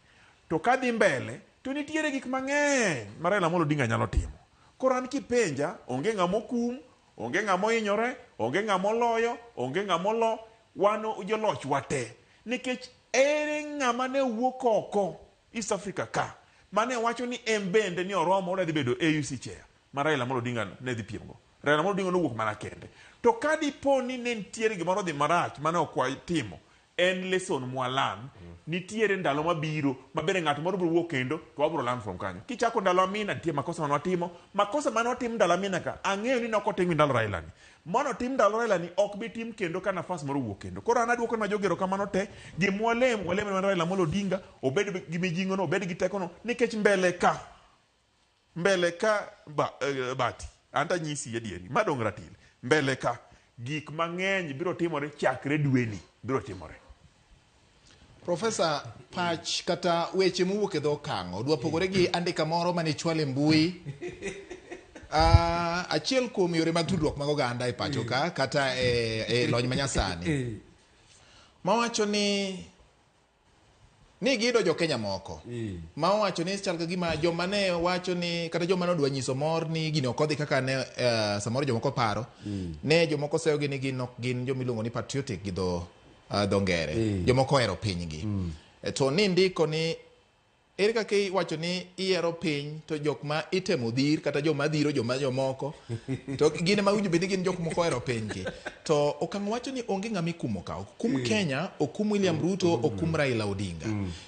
To kadhi mbele, to nitiere gik mang'eny ma Raila Amolo Odinga nyalo timo. Koro an kipenja, onge ng'amo kum, onge ng'amo hinyore, onge ng'amo loyo, onge ng'amo lo, wano joloch wate. Nikech ere ng'ama ne wuok oko East Africa ka, mane wacho ni bende ni oromo odhi bedo AUC chair. Ma Raila Amolo Odinga ne dhi piemgo. Raila Amolo Odinga nowuok mana kende. to kadipo ni ne nitiere gimoro dhi marach mane ok timo en lesson mwalan nitiere ndalo mabiro mabere ng'at moro biro wuok kendo to wabiro learn from kanyo. Kichako ndalo Amina nitie makosa mane watimo, makosa mane watim ndalo Amina ka ang'eyo ni nokotim ndalo Raila ni. Mano tim ndalo Raila ni ok bi tim kendo ka nafas moro wuok kendo. Koro an aduoko na jogero kamano te gimwalem man Raila Amolo Odinga obed gi mijingo no, obed gi teko no, nikech mbele ka bati anta nyisi adieri madong ratil mbele ka gik mang'eny biro timore chakre dweni biro timore. Profesa, pach kata weche mowuok e dho Kang'o dwa pogore gi andika moro mane chwale mbui. Achiel kuom yore mag tudruok mag oganda e pacho ka kata e lony manyasani mawacho ni gido jo Kenya moko mawacho ni chal ka gima joma ne wacho ni kata joma ne odwa nyiso mor ni gino kodhi kaka ne samoro jomoko paro ne jomoko seyogi ni gin jomiluongo ni patriotic gi dho ngere jomoko ohero pinygi to ni ndiko ni ere kaka iwacho ni ihero piny to jok ma itemo dhir kata joma dhiro jomoko to gin ma winjo bende gin jok moko ohero pinygi to okang' wacho ni onge ng'ama ikumo ka okum Kenya, okum William Ruto, okum Raila Odinga.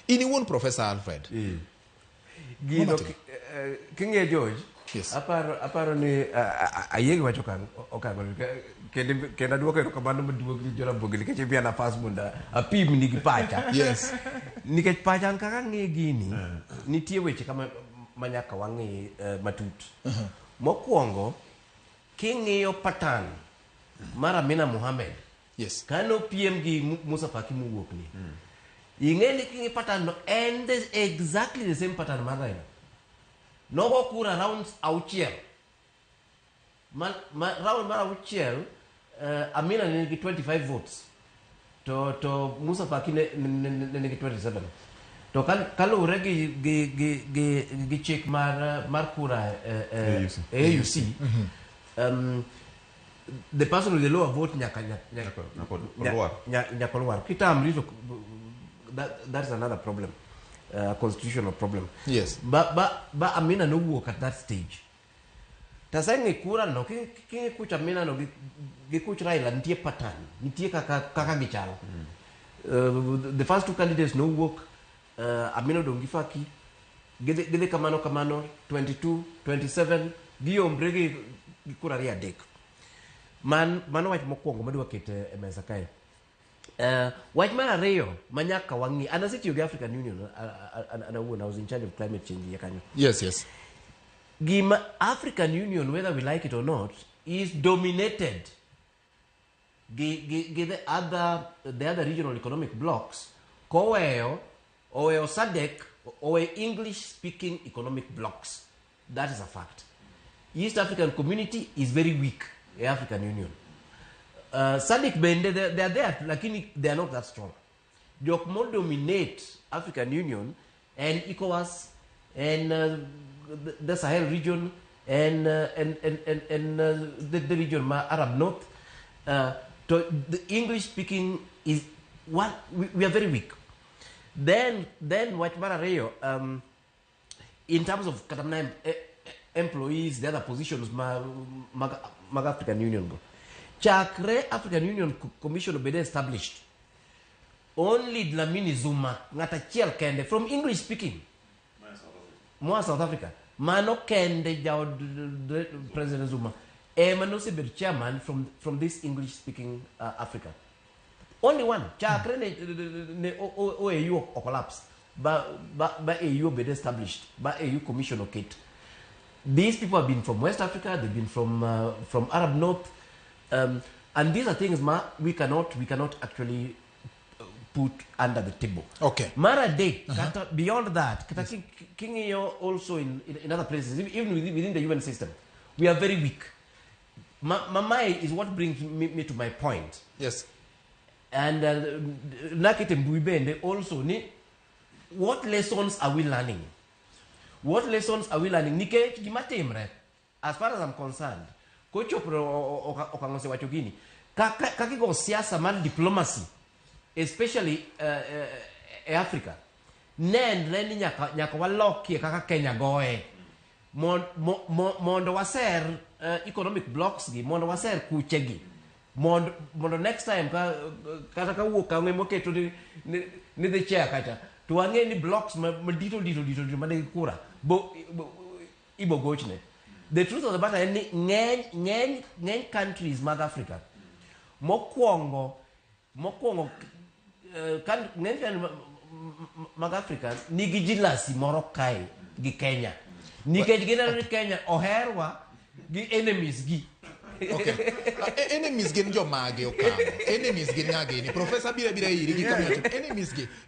In iwuon Professor Alfred gino king'e George, aparo ni ayiegi wacho okang' kendo aduoko erokamano maduong' ni Jaramogi nikech imiya nafas mondo apim nigi pacha. Yes. Nikech pacha an kaka ng'e gini nitie weche kama manyaka wang'e matut. Mokwongo king'iyo pattern mar Amina Mohamed kano piem gi Musa Faki mowuok ni ing'e ni king'i pattern no en exactly the same pattern mar Raila. Nogo kura round auchiel round mar auchiel Amina nigi 25 votes to Musa Faki nigi 27 to kalure gi chik mar kura AUC the person with the lower vote nyaka luar kitamri to that's another problem, constitutional problem. Yes. But Amina no work at that stage. Tasenge kura no ki kucha Amina no gi kuch Raila nitie pattern nitie kaka gichalo. The first two candidates no work. Amina dongi Faki gide kamano 22 27 giombre gi kura ria dek. Mano wach mokwongo madwa kete e mesa kae. Wach mar ariyo manyaka wang'i anasetiyo gi African Union and I was in charge of climate change yakanyo. Yes. Gima African Union, whether we like it or not, is dominated the other regional economic blocks. Oweyo SADC or English speaking economic blocks. That is a fact. East African community is very weak. The African Union. SADC bende they are there, lakini they are not that strong. Jokmo dominate African Union and ECOWAS and the Sahel region and the region Arab North. So the English speaking is one. We are very weak. Then what Marareyo in terms of Katamna employees, the other positions mag African Union go. Chakre African Union Commission be established. Only Dlamini Zuma ngata chiel kende from English speaking. More South Africa. Mano kende jaw President Zuma. Mano se be chairman from this English speaking Africa. Only one. Chakre ne OAU collapse. But AU be established. But AU commission okay. These people have been from West Africa, they've been from Arab North, and these are things we cannot actually put under the table. Okay. Mara Day, beyond that, King also in other places, even within the UN system, we are very weak. Mamai is what brings me to my point. Yes. And Nakete Mbubende also, what lessons are we learning? What lessons are we learning? Nike gimatemre. As far as I'm concerned, kocho okangose wachogini. Kaki go siasa man diplomacy, especially Africa. Neni nyaka waloki kaka Kenya goe. Mondo waser economic blocks gi, mondo waser kuchegi. mondo next time kata ka wuok kang'e moketo ni dhi chair kacha to wang'e ni blocks madito manigi kura ibo gochne. The truth of the matter en ni ng'eny countries mag Africa mokwongo ng'eny countries mag Africa nigi jilasi moro kae gi Kenya nikech gineno ni Kenya oherwa gi enemies gi. Okay. Enemies gin jomage okamo. Enemies gin ng'agi ni professor bira iri gi kamano.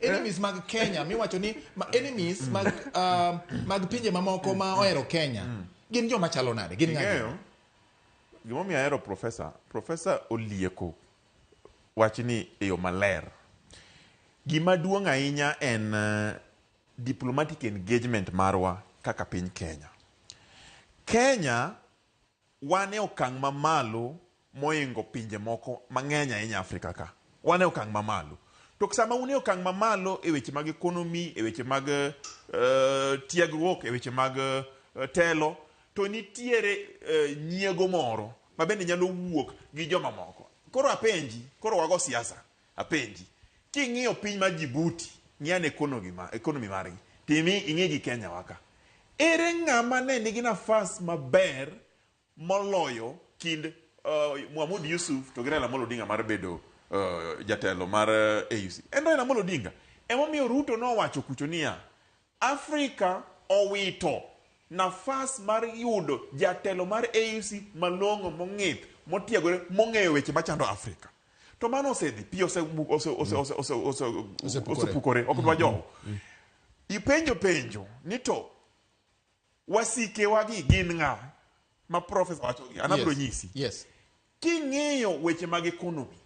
Enemies mag Kenya miwacho ni enemies mag pinje mamoko ma ohero Kenya. Gin joma chalo nade? Gin ng'agi. Gimo mi ahero professor olieko wachni e yo maler. Gima duong' ahinya en diplomatic engagement marwa kaka piny Kenya. Kenya wane okang' mamalo moingo pinje moko mang'eny ahinya Afrika ka. Wane okang' mamalo. To sama une okang' mamalo e weche mag ekonomi, e weche mag tiegruok, e weche mag telo, to nitiere nyiego moro ma bende nyalo wuok gi joma moko. Koro wago siasa, apenji. King'iyo piny ma Djibouti, ng'iane ekonomi margi, timi ing'i gi Kenya waka. Ere ng'ama ne nigi nafas maber moloyo kind Mohamud Yusuf to gi Raila Amolo Odinga mar bedo jatelo mar AUC? En Raila Amolo Odinga. Emomiyo Ruto nowacho kucho niya, Afrika owito nafas mar yudo jatelo mar AUC malong'o mong'ith motiegore mong'eyo weche machando Afrika. To mano osedhi pi osepukore ok dwa jowo. Ipenjo ni to wasike wagi gin ng'a ma professor wacho anabro nyisi. Yes. King'iyo weche mag ekonomi,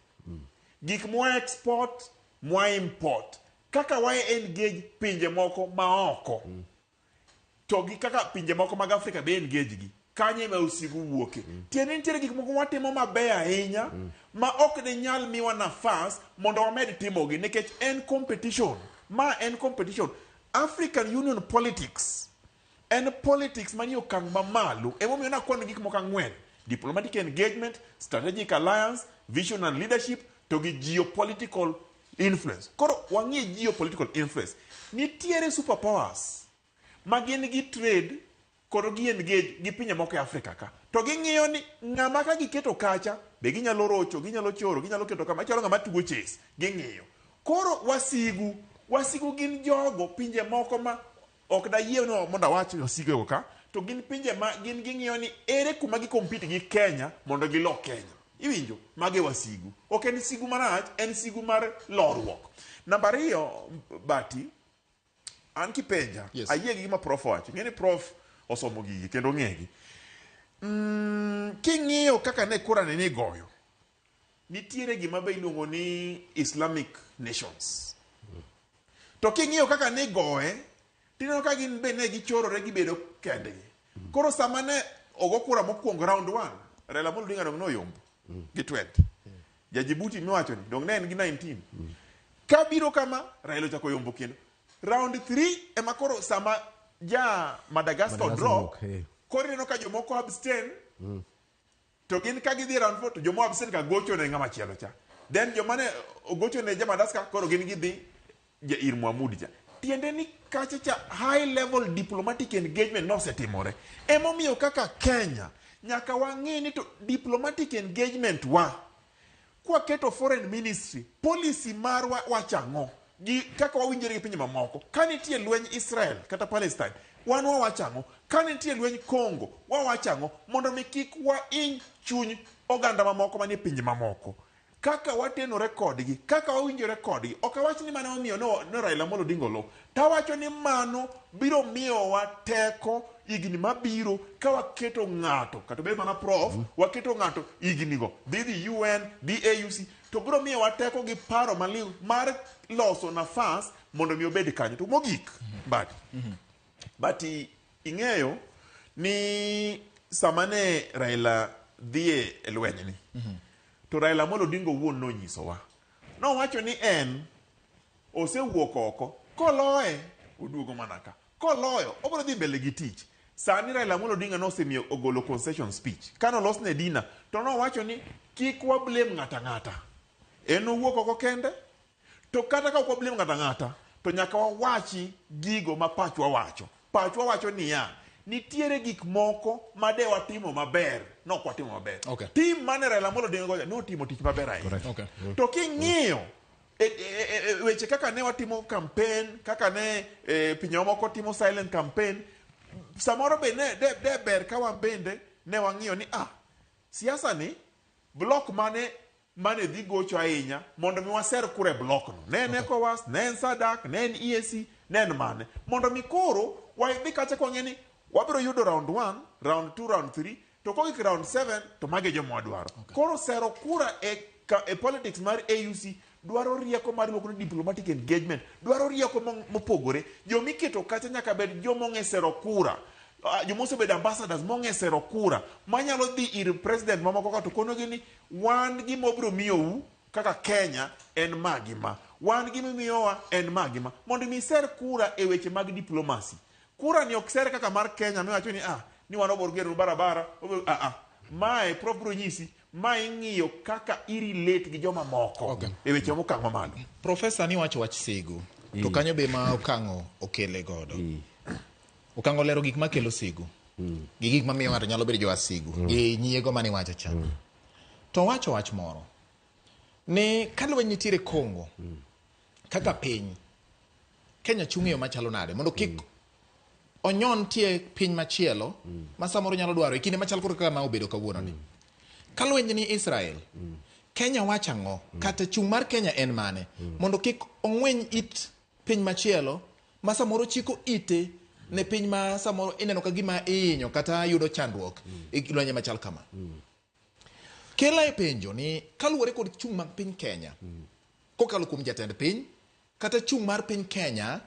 gik mwa export, mwa import, kaka wa engage pinje moko maoko, to gi kaka pinje moko mag Afrika be engage gi, kanye ma usigu wuoke. Tiende nitiere gik moko watimo maber ahinya, ma ok ne nyal miwa nafas mondo wamed timogi, nikech en competition. En competition. African Union politics. En politics mani okang' mamalo. Emomiyo nakwano gik moko ang'wen. Diplomatic engagement, strategic alliance, vision and leadership, to gi geopolitical influence. Koro wang'i geopolitical influence. Nitiere superpowers ma gin gi trade koro gi engage gi pinje moko e Afrika ka. To ging'iyo ni ng'ama ka giketo kacha be ginyalo rocho, ginyalo choro, ginyalo keto kama chalo ng'ama tugo chess. Ging'iyo. Koro wasigu gin jogo pinje moko ma ok da yie no mondo awach wasigu ka, to gin pinje ma gin ging'iyo ni ere kuma gi compete gi Kenya mondo gilo Kenya. Iwinjo? Mage wasigu. Ok en sigu marach, en sigu mar lorruok. Namba 2, Bati, an kipenja, ayie gi gima prof wacho. Ng'eni prof osomo gigi kendo ng'egi. King'iyo kaka ne kura ni goyo, nitiere gima be iluongo ni Islamic nations. To king'iyo kaka ne goye, tineno ka gin be ne gichorore gibedo kendgi. Koro sama ne ogo kura mokwongo round 1, Raila Amolo Odinga dong noyombo gi 20. Ja Djibouti miwacho ni dong ne en gi 19. Kabiro kama Raila ochako yombo kendo. Round 3 ema koro sama ja Madagascar draw, koro ineno ka jomoko abstain, to gin ka gidhi round 4 to jomoko abstain ka gocho ne ng'ama chielo cha. Then joma ne ogocho ne ja Madagascar koro gin gidhi ir Mohamud cha. Tiende ni kacha high level diplomatic engagement no setimore. Emomiyo kaka Kenya nyaka wang'e ni to diplomatic engagement kwa keto foreign ministry policy marwa wachang'o gi kaka wawinjore gi pinje mamoko. Ka nitie lweny Israel kata Palestine, wan wawachang'o. Ka nitie lweny Congo, wawachang'o mondo mi kik wainy chuny oganda mamoko manie pinje mamoko. Kaka watenore kodgi, kaka wawinjore kodgi. Ok awach ni mano omiyo no Raila Amolo Odinga lo. Tawacho ni mano biro miyowa teko igni mabiro ka waketo ng'ato, kata bed mana prof, waketo ng'ato igni go. Dhi UN, dhi AUC, to biro miyowa teko gi paro maliw mar loso nafas mondo mi obed kanyo. To mogik, Bati ing'eyo ni samane Raila dhie e lweny ni. To Raila Amolo Odinga wuon nonyisowa. Nowacho ni en osewuok oko, koloye oduogo manaka. Koloyo obiro dhi mbele gi tich. Sani Raila Amolo Odinga nosemiyo ogolo concession speech. Kano losne dina, to nowacho ni kik wa blame ng'ata ng'ata. En owuok oko kende, to kata ka ok blame ng'ata ng'ata, to nyaka wawachi gigo ma pachwa wacho. Pachwa wacho niya, nitiere gik moko ma de watimo maber, nok watimo maber. Tim mane Raila Amolo Odinga goja, notimo tich maber ahinya. To king'iyo weche kaka ne watimo campaign, kaka ne pinje moko timo silent campaign, samoro be ne de ber ka wan bende ne wang'iyo ni siasa ni block mane dhi gocho ahinya mondo mi waser kure block no. Ne en ECOWAS, ne en SADC, ne en EAC, ne en mane. Mondo mi koro wadhi kacha kwa ng'eni wabiro yudo round 1, round 2, round 3, to kogik round 7 to mage joma wadwaro. Koro sero kura e politics mar AUC dwaro rieko mar iluongo ni diplomatic engagement, dwaro rieko mopogore. Jomiketo kacha nyaka bed jomong'e sero kura, jomosebedo ambassadors mong'e sero kura, manyalo dhi ir president mamoko ka to konogi ni wan gima obiro miyou kaka Kenya en magima, wan gima miyowa en magima, mondo mi ser kura e weche mag diplomacy. Kura ni ok ser kaka mar Kenya miwacho ni wan obor gero barabara, mae prof bro nyisi ma ing'iyo kaka irelate gi joma moko e weche mokang' mamalo. Profesa ni wacho wach sigu, to kanyo be ma okang'o okele godo. Okang'o lero gik makelo sigu, gi gik mamiyo ng'ato nyalo bedo jowasigu, gi nyiego mani wacho cha. To wacho wach moro, ni kalweny nitiere Kongo, kaka piny, Kenya chung'e yo machalo nade, mondo kik onyon tie piny machielo, ma samoro nyalo dwaro, e kinde machal koro kaka ma obedo kawuono ni. Kalweny ni Israel, Kenya wacho ang'o, kata chung' mar Kenya en mane, mondo kik ong'weny it piny machielo, ma samoro chiko ite ne piny ma samoro ineno ka gima inyo kata yudo chandruok e lwenye machal kama. Kela e penjo ni kaluwore kod chung' mag piny Kenya, kokalo kuom jatend piny, kata chung' mar piny Kenya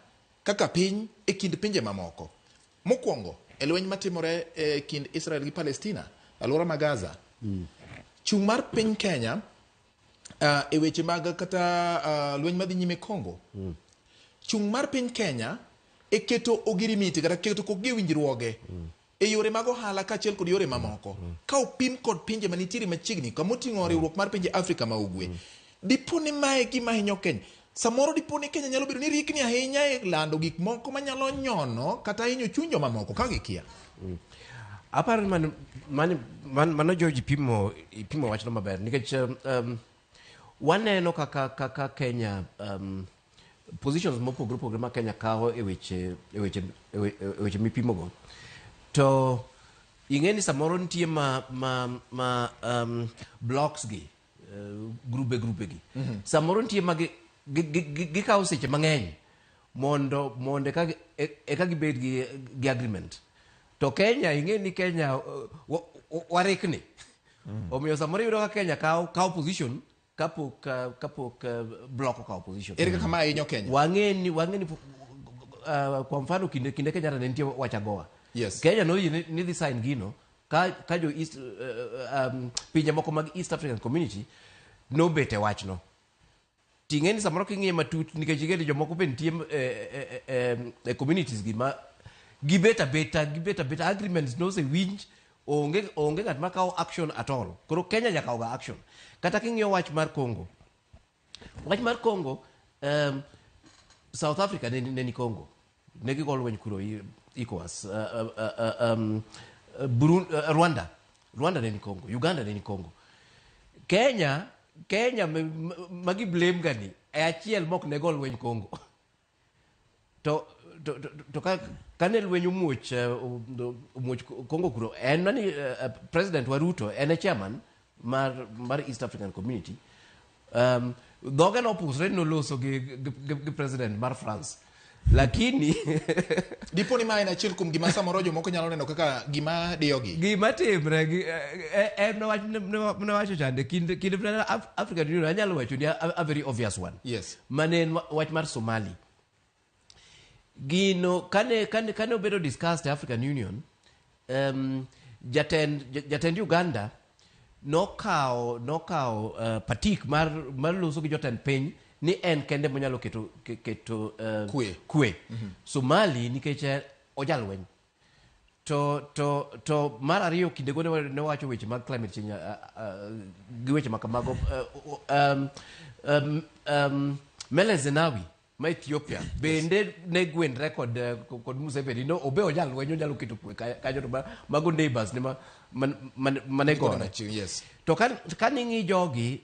kaka piny e kind pinje mamoko. Mokwongo, e lweny matimore e kind Israel gi Palestina, alwora ma Gaza. Chung' mar piny Kenya e weche mag kata lweny madhi nyime Kongo. Chung' mar piny Kenya e keto ogirimiti kata keto kogi winjruoge e yore mag ohala kaachiel kod yore mamoko. Ka opim kod pinje manitiere machiegni kamoting'o riwruok mar pinje Afrika ma ugwe. Dipo ni mae gima hinyo Kenya. Samoro dipo ni Kenya nyalo bedo ni rikni ahinya e lando gik moko manyalo nyono kata hinyo chunjo mamoko ka gikia. Aparo mano George pimo wachno maber nikech waneno kaka Kenya positions mopogore ma Kenya kawo e weche mipimogo. To ing'eni samoro nitie blocks gi, grube gi. Samoro nitie ma gikawo seche mang'eny mondo eka gibed gi agreement. To Kenya, ing'eni Kenya warikni. Omiyo samoro yudo ka Kenya kawo position kapok block okawo position. Ere kaka ma inyo Kenya? Wang'eni kwa mfano kinde Kenya ne nitie wachagoa. Yes. Kenya no ni dhi sign gino ka jo East pinje moko mag East African Community no bete wachno. Ting'eni samoro king'iye matut nikech igeni jomoko be nitie e communities gi ma gibeta agreements no se winj onge ng'at ma kawo action at all. Koro Kenya nyaka kawo action. Kata king'iyo wach mar Congo. Wach mar Congo, South Africa ne ni Congo. Ne gigol lweny kuro ECOWAS. Rwanda ne ni Congo. Uganda ne ni Congo. Kenya magi blame gani e achiel mok ne gol lweny Congo. To kane lweny umuoch Congo kuro, en nani President wa Ruto, en chairman mar East African Community. Dhoge nopusre noloso gi President mar France. Lakini dipo ni mae na achiel kuom gima samoro jomoko nyalo neno kaka gima diyogi. Gima timre newacho chande kinde African Union anyalo wacho ni a very obvious one. Yes. Manen wach mar Somali. Gino kane obedo discussed African Union, jatend Uganda nokawo patik mar loso gi jotend piny ni en kende monyalo keto kwe. Somali nikech ojalweny. to mar ariyo kinde go ne wacho weche mag climate change gi weche makamago Mele Zenawi ma Ethiopia bende ne gwendre kod Museveni no obe onyal lwenyo nyalo keto kwe kanyo to mago neighbors ne mane gore. Yes. To kan ing'i jogi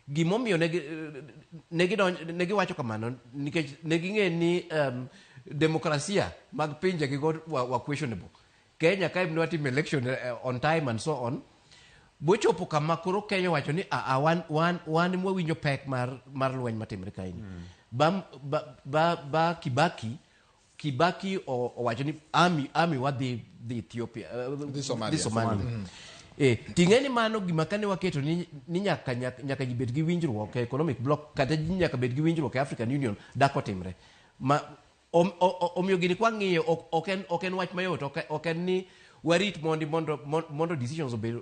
gimomiyo ne giwacho kamano nikech ne ging'e ni demokrasia mag pinje gi were questionable. Kenya ka ibn watim election on time and so on. Bochopo kama koro Kenya wacho ni wan mwawinjo pek mar lweny matimre kaini. Ba Kibaki owacho ni army wa the Ethiopia the Somalia. Ting'eni mano gima kane waketo ni nyaka jibet gi winjruok economic block kata nyaka bet gi winjruok African Union dako timre. Omiyo gini kwa ng'iyo ok en wach mayot, ok en ni warit mondo decisions obed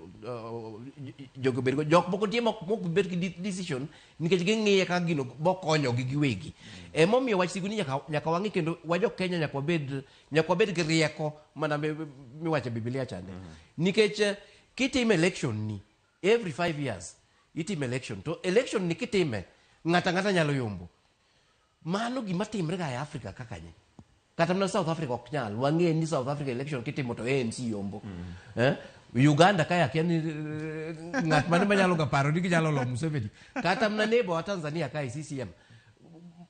jogo bedgo jok moko tie moko bet gi decision nikech ging'iye kaka gino bokonyo gi giwegi. Emomiyo wach sigu ni nyaka wang'i kendo wajok Kenya nyaka wabed gi rieko mana miwacho Biblia chande. Nikech kitime election ni every 5 years itime election to election ni kitime ng'ata nyalo yombo. Mano gima timre ga e Africa kakanye. Kata mna South Africa ok nyal. Wang'e ni South Africa election kitimo to ANC yombo. Uganda kaya kiani ng'at mane manyalo ga paro ni ginyalo lo Museveni. Kata mna neighbor wa Tanzania kai CCM.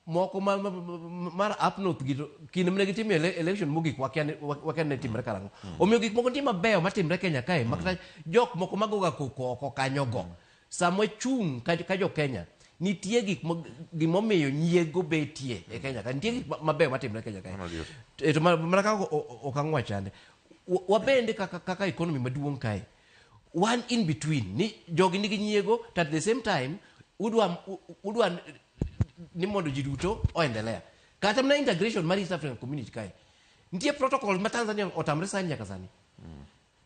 Moko mar up north gito kinde mne gitimo election mogik wakiane timre karango. Omiyo gik moko tima beyo matimre Kenya kae. Makata jok moko magoga koko kanyogo. Samwe chung ka jo Kenya. Nitie gimomiyo nyiego betie e Kenya ka nitie gik mabeyo matimre Kenya kae. To mana kaka okang'wa chande wabende kaka economy maduong' kae one in between ni jogi nigi nyiego but at the same time udwa ni mondo ji duto oendelea kata mna integration mar East African community kae nitie protocol ma Tanzania otamre sani nyaka sani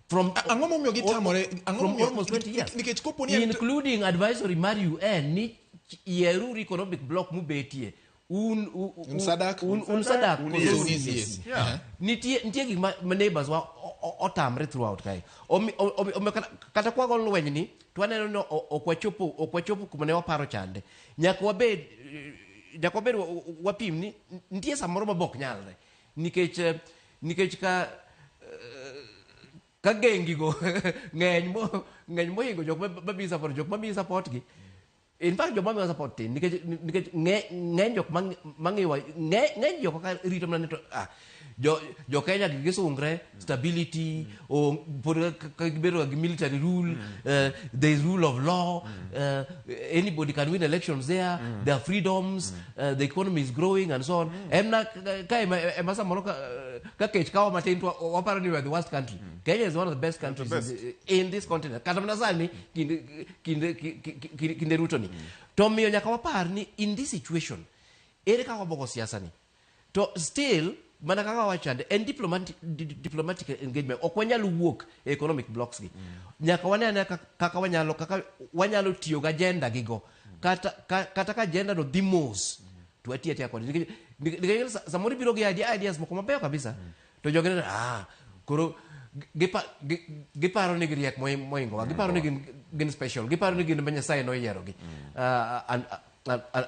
from ang'omo gitamore ang'omo almost 20 years nikech koponi including advisory mar UN ni yeru economic block mubetie Sadak nitie gik ma neighbors wa otamre throughout kai kata kwago lweny ni to aneno no okwachopo kuma ne waparo chande nyaka wabed wapim ni nitie samoro mabok nyalre nikech ka gengi go ng'eny mohingo jok mabi support gi. In fact, jok mamiyo support tin nikech ng'eny jok mang'iwa ng'eny jok ka rito mana to jo Kenya gisungre stability o ka gibedo gi military rule there is rule of law anybody can win elections there there are freedoms the economy is growing and so on emna kai emasa moro ka kech kawa matin to waparo ni we are the worst country. Kenya is one of the best countries in this continent. Kata mna sani kinde Ruto ni to miyo nyaka wapar ni in this situation ere ka wabogo siasa ni to still mana kaka wachande en diplomatic engagement ok wanyalo wuok economic blocks gi nyaka wanene kaka wanyalo tiyo ga agenda gigo kata ka agenda no dimos to atiatia kod nikech samori biro gi ideas moko mabeyo kabisa to jogene koro giparo ni giriek moingo giparo ni gin special giparo ni gin Nyasaye no yiero gi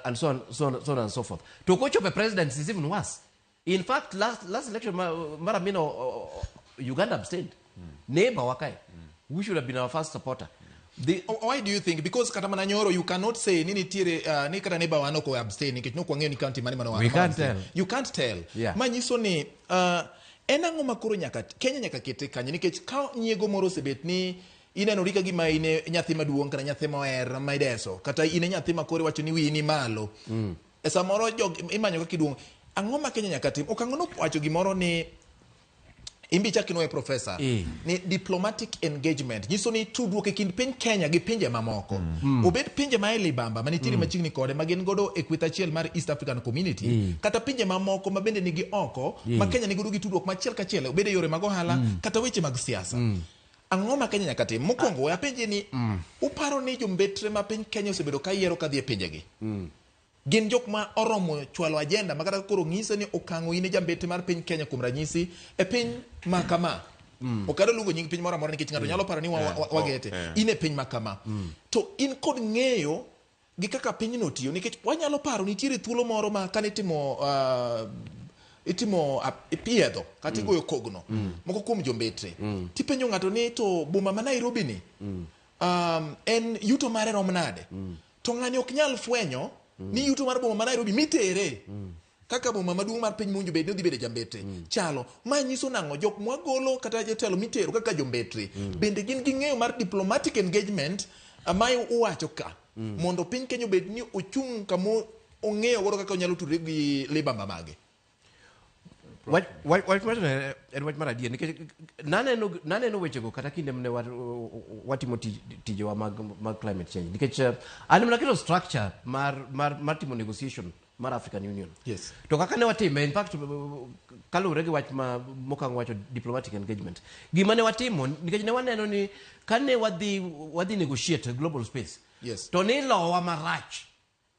and so on and so forth to kochope president is even worse. In fact, last election, Maramino, Uganda abstained. Neighbor Wakai. We should have been our first supporter. Why do you think? Because Katamana Nyoro, you cannot say Nini Tire Nikara neighbor Wanoko abstaining. No Kwangeni County Manimano. We can't tell. You can't tell. Yeah. Manisoni enango makuru nyaka Kenya nyaka kete kanye nikech ka nyiego moro sebet ni ineno rika gima ine nyathi maduong' kana nyathi moher maideso kata ine nyathi makore wacho ni wi ni malo. Esa moro jog imanyo ka kiduong' ang'o ma Kenya nyaka tim okang'o wacho gimoro ni imbicha kinoe professor ni diplomatic engagement nyiso ni tudruok e kind piny Kenya gi pinje mamoko obed pinje ma Elibamba manitiere machiegni kode ma gin godo e kweth achiel mar East African Community kata pinje mamoko ma bende nigi oko ma Kenya nigodo gi tudruok machiel kachiel obed e yore mag ohala kata weche mag siasa. Ang'o ma Kenya nyaka tim mokwongo we apenje ni uparo ni jombetre ma piny Kenya osebedo ka yiero kadhi e pinje gi gin jok ma oromo chwalo agenda makata koro ng'ise ni okango in jambete mar piny Kenya kuom ranyisi e piny ma kama okado luongo nying piny moro amora nikech ng'ato nyalo paro ni wagete in e piny ma kama to in kod ng'eyo gi kaka piny no tiyo nikech wanyalo paro nitiere thuolo moro ma kane itimo piedho kata igoyo kogno moko kuom jombetre tipenjo ng'ato ni to boma ma Nairobi ni en yuto mare rom nade to ng'ani ok nyal fwenyo ni yuto mar boma ma Nairobi mitere kaka boma maduong' mar piny munjo bed ni dhi bedo jambetre chalo ma nyiso nang'o jok mwagolo kata jotelo mitero kaka jombetre bende gin gi ng'eyo mar diplomatic engagement ma uwacho ka mondo piny Kenya bed ni ochung' kamo ong'eyo godo kaka onyalo tudre gi libamba mage. Wach mar adier nikech naneno wechego kata kinde mne watimo tijewa mag climate change nikech an naketo structure mar timo negotiation mar African Union. Yes. To kaka ne watime in fact kaluwore gi wach mokang' wacho diplomatic engagement gima ne watimo nikech ne waneno ni kane wadhi negotiate global space to ni lowa marach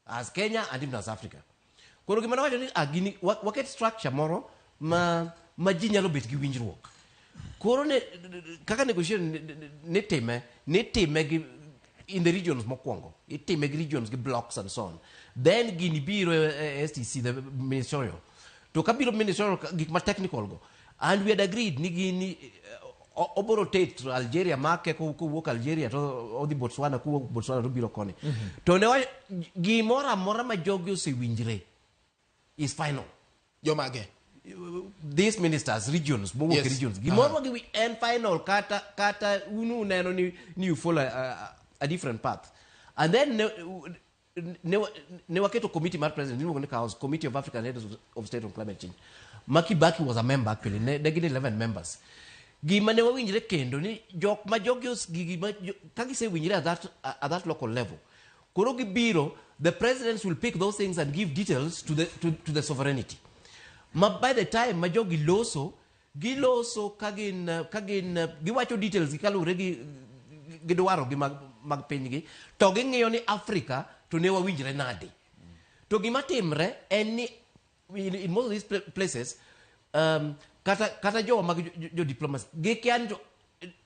as Kenya and even as Africa. Koro gima ne wacho ni waket structure moro ma ji nyalo bet gi winjruok. Koro ne kaka negotiation ne time gi in the regions mokwongo itime gi regions gi blocks and so on, then gini biro STC the ministerial to kabiro ministerial gik ma technical go and we had agreed ni gini oborotate Algeria make ko wuok Algeria to odhi Botswana ko Botswana to biro koni to ne gimora mora ma jogi osewinjre is final jomage these ministers regions regions gimoro gi end final kata unu neno ni you follow a different path and then ne waketo committee mar president ni was committee of African heads of state on climate change. Makibaki was a member actually ne gin 11 members gima ne wawinjre kendo ni jok ma jogios gima kagi se winjre at that local level koro gibiro the presidents will pick those things and give details to the sovereignty. By the time majogi giloso kagin giwacho details kalure gi dwaro gi mag piny gi to ging'iyo ni Africa to ne wawinjre nade to gima timre en ni in most of these places kata jo mag jo diplomacy gikian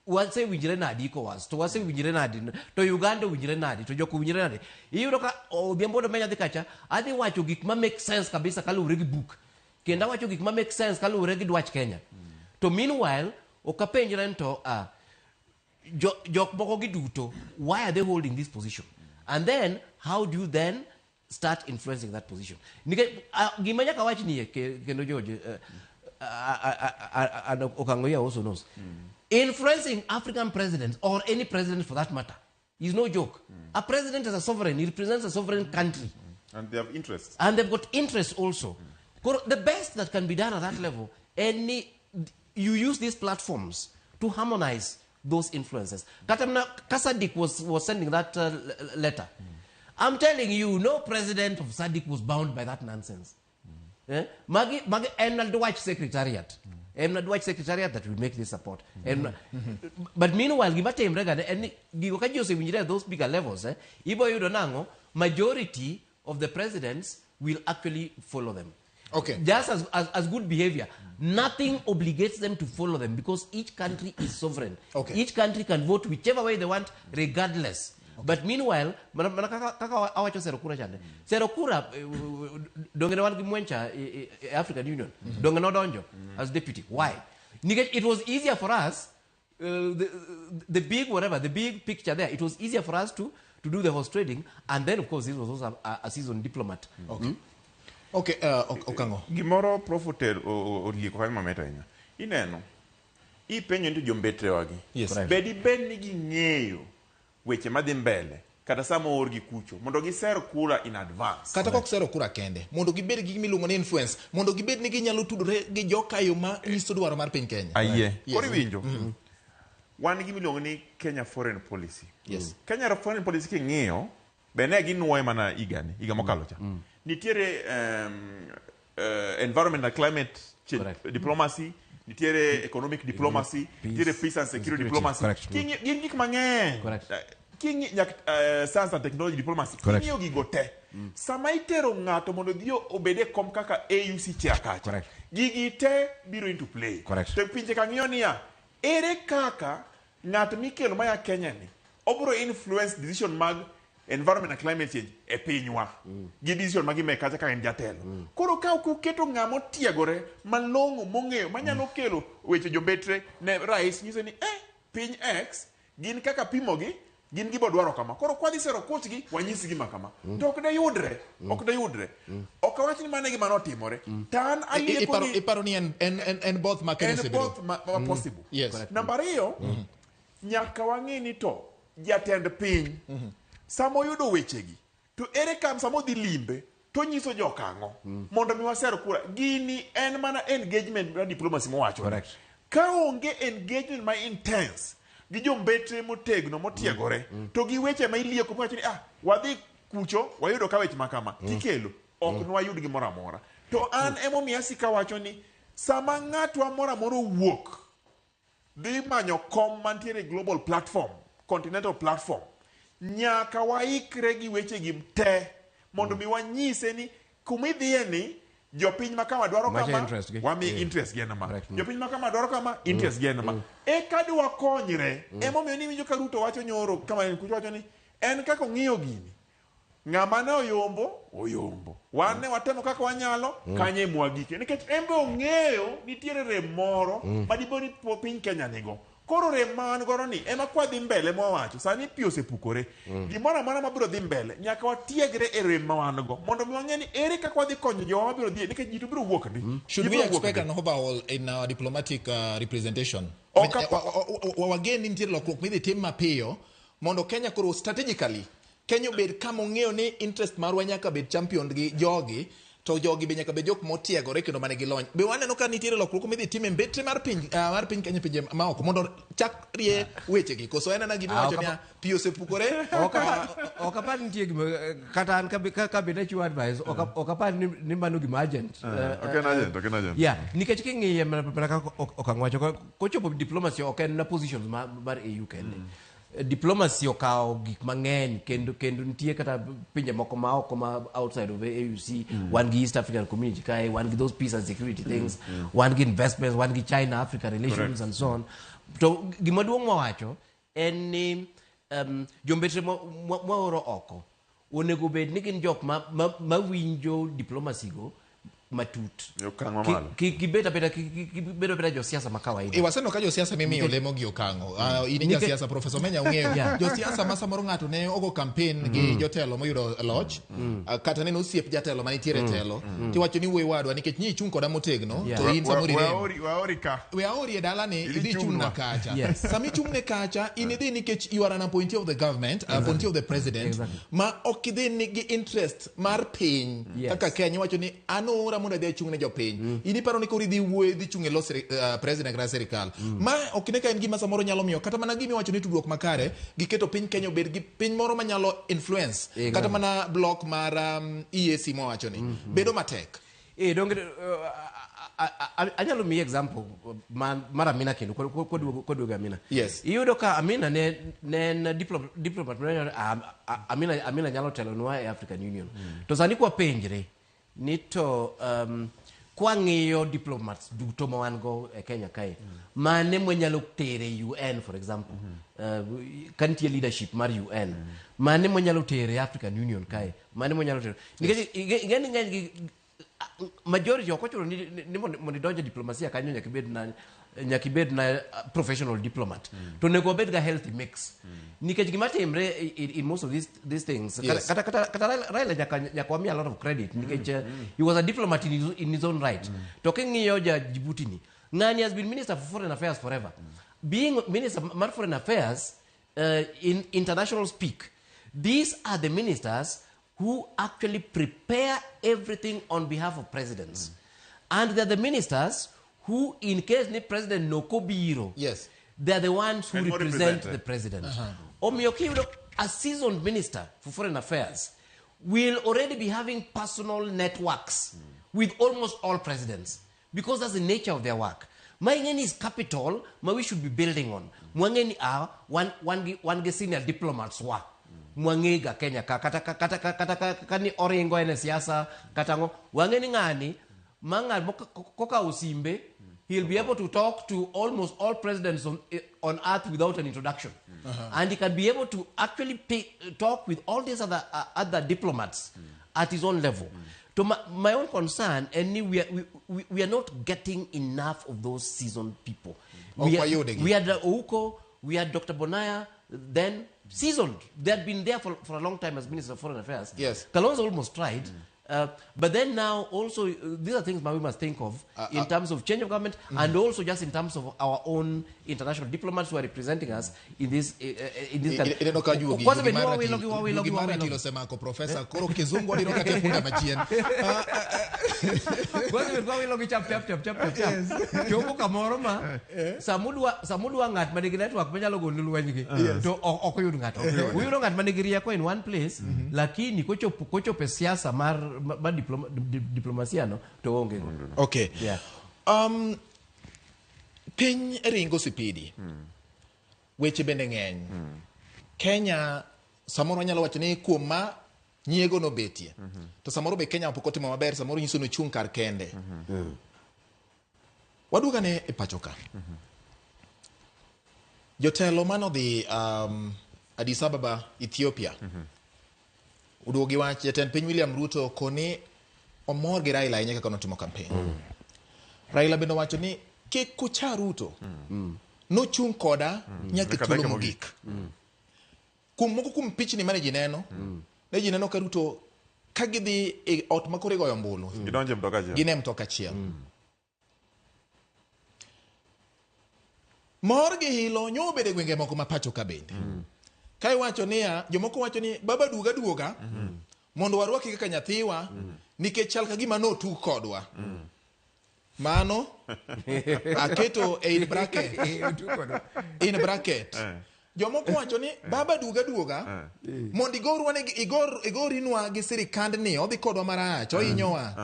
wase winjre nade ECOWAS to wase winjre nade to Uganda winjre nade to joko winjre nade iyudo ka odhiambo menya dhi kacha adhi wacho gik ma make sense kabisa kalure gi book kenda wacho gik ma make sense kalure gi dwach Kenya to meanwhile okapenjre to jok moko giduto why are they holding this position and then how do you then start influencing that position nikech gima nyaka wach ni kendo George Okangoya also knows influencing African presidents or any president for that matter is no joke. A president is a sovereign, he represents a sovereign country and they have interests and they've got interests also. The best that can be done at that level, you use these platforms to harmonize those influences. Kasadik was sending that letter. I'm telling you, no president of SADC was bound by that nonsense. Magi the White Secretariat. The White Secretariat that will make this support. But meanwhile, those bigger levels, majority of the presidents will actually follow them. Okay. Just as good behavior. Nothing obligates them to follow them because each country is sovereign. Okay. Each country can vote whichever way they want, regardless. Okay. But meanwhile, Serokura, Dongenawan Gimwencha, African Union, Dongenodonjo as deputy. Why? It was easier for us, the big picture there, it was easier for us to do the horse trading, and then of course this was also a seasoned diplomat. Okay. Okay, Okango. Gimoro profotel orieko kan mameta ina. Ineno. Ipenyo ndio jombetre wagi. Yes. Bedi ni ging'eyo weche madhi mbele kata samo orgi kucho mondo giser kura in advance. Kata kok sero kura kende mondo gibed gi miluongo ni influence mondo gibed ni ginyalo tudore gi jokayo ma nyiso dwaro mar piny Kenya. Ayie. Kori winjo. Wan gi miluongo ni Kenya foreign policy. Yes. Kenya foreign policy king'iyo bene ginuoye mana iga mokalo cha. Nitiere environment and climate change diplomacy, nitiere economic diplomacy, nitiere peace and security diplomacy. Gin gik mang'eny. Science and technology diplomacy. Kinyo gigo te. sama itero ng'ato mondo dhi obede kom kaka AUC chair kacha gigi te biro into play to pinje ka ng'iyo niya ere kaka ng'at mikelo maya Kenya ni obro influence decision mag environment and climate change e pinywa gi decision mag ime kacha ka en jatelo koro ka uketo ng'amo tiegore malong'o mong'eyo manyalo kelo weche jombetre ne rais nyiso ni piny X gin kaka pimogi gin gibo dwaro kama koro kwadhi sero kochgi wanyisi gima kama to ok de yudre ok awach ni mane gima notimore tan alieko ni iparo ni en both makene possible number 2 nyaka wang'e ni to jatend piny samo yudo wechegi to ere kam samo dhi limbe to nyiso jokang'o mondo mi wasero kura gini en mana engagement na diplomacy mowacho ka onge engagement ma intense gi jombetre motegno motiegore to gi weche ma ilieko mowacho ni wadhi kucho wayudo ka weche makama tikelo ok nwayud gimoro amora to an emomiyo asika wacho ni sama ng'atwa moro amora wuok dhi manyo kom mantiere global platform continental platform nyaka waikre gi weche gi te mondo mi wanyise ni kumidhiye ni jopiny makama dwaro kama wami interest gen ma jopiny makama dwaro kama interest gen ma kadwa konyre emomiyo ni winjo ka Ruto wacho nyoro kama en kucho wacho ni en kaka ng'iyo gini ng'ama ne oyombo wan ne watemo kaka wanyalo kanye mwagike nikech embe ong'eyo nitiere rem moro madiboni piny Kenya nigo koro rem man goro ni ema kwa dhi mbele mwawacho sani pi osepukore gimoro amora mabiro dhi mbele nyaka watiegre e rem ma wan go mondo mi wang'e ni ere kaka wadhi konyo joma mabiro dhi nikech ji to biro wuok ni should we expect an overhaul in our diplomatic representation wageni nitiere lokruok midhi tim mapiyo mondo Kenya koro strategically Kenya obed kama ong'eyo ni interest marwa nyaka bed champion gi jogi to jogi be nyaka bed jok motiegore kendo mane gilony be waneno ka nitiere lokruok midhi time mbetre mar piny Kenya pinje maoko mondo chakrie weche gi koso en na gima wacho ni pi osepukore ok apar nitie gima kata an ka be nachiwo advice ok apar ni mano gima agent nikech king'iye mana kaka okang' wacho kochopo diplomacy ok en na positions mar AU kende diplomacy okawo gik mang'eny kendo nitie kata pinje moko ma oko ma outside of AUC wan gi East African Community kae wan gi those peace and security things wan gi investments wan gi China Africa relations and so on to gima duong' mwawacho en ni jombetre mwaoro oko onego bed ni gin jok mawinjo diplomacy go matut kibeta josiasa makawaida waseno ka josiasa mimiyo lemo gi okang'o ini jasiasa professor Menya ung'eyo josiasa ma samoro ng'ato ne ogo campaign gi jotelo moyudo loch kata ne osiep jatelo manitiere telo tiwacho ni we wadwa nikech ni chung koda motegno to in samori we aori e dala ni idhi chung'na kacha sami chung'ne kacha in idhi nikech you are an appointee of the government appointee of the president ma ok idhi nigi interest mar piny kaka Kenya wacho ni anora mondo dhi chung' ne jopiny ini paro ni koro idhi wuoye dhi chung' e lo president kata serikal ma ok ne ka en gima samoro nyalo miyo kata mana gimi wacho ni tudruok makare giketo piny Kenya obed gi piny moro manyalo influence kata mana block mar EAC mowacho ni bedo matek anyalo miyi example mar Amina kendo kodwogo Amina iyudo ka Amina ne en diplomat Amina nyalo telonwa e African Union to sani kwa penjre ni to kwang'iyo diplomats duto ma wan go e Kenya kae mane manyalo tere UN for example ka nitie leadership mar UN mane manyalo tere African Union kae mane manyalo tere nikech ng'eny gi majority ok ochuno ni mondo idonje diplomasia kanyo nyaka ibed na professional diplomat to nego bed ga healthy mix nikech gima timre in most of these things kata Raila nyaka wami a lot of credit nikech he was a diplomat in his own right to king'iyo Djibouti ni ng'ani has been minister for foreign affairs forever being minister mar foreign affairs in international speak these are the ministers who actually prepare everything on behalf of presidents and they're the ministers who in case the president no kobiro they're the ones who represent the president a seasoned minister for foreign affairs will already be having personal networks with almost all presidents because that's the nature of their work Manyien is capital we should be building on Manyien are one senior diplomats mwangega Kenya kata kani oringo ene siasa kata ngo wangeni ngani manga koka usimbe he'll be able to talk to almost all presidents on earth without an introduction. And he can be able to actually talk with all these other diplomats at his own level. To my own concern, and we are not getting enough of those seasoned people. We had Ouko, we had Dr. Bonaya, then seasoned. They had been there for a long time as Minister of Foreign Affairs. Yes. Kalonzo almost tried. But then now also, these are things we must think of in terms of change of government and also just in terms of our own international diplomats who are representing us in this country. In one place, lakini kocho pe siasa mar diplomasia no to onge. Okay. Yeah. Piny ringo sipidi. Weche bende ng'eny. Kenya samoro nyalo wacho ni kuom ma nyiego no betie. To samoro be Kenya pok otimo maber, samoro nyiso no chung kar kende. Waduoga ne e pacho ka. Jotelo manodhi Addis Ababa, Ethiopia. Uduogi wach jatend piny William Ruto koni omor gi Raila ahinya kaka notimo campaign. Raila bende wacho ni kik kucha Ruto nochung' koda nyaka thuolo mogik. Kuom moko kuom pichni mane ji neno, ne ji neno ka Ruto ka gidhi e ot ma koro igoyo ombulu. Gidonje mtoka achiel. Gine mtoka achiel. Mor gi hilo nyobedo e gwenge moko ma pacho ka bende. Kai wacho niya, jomoko wacho ni baba duoga mondo warwaki kaka nyathiwa nikech chal ka gima notug kodwa. Mano aketo in bracket. Jomoko wacho ni baba duoga mondo igorinwa gi sirikand ni odhi kodwa marach ohinyowa.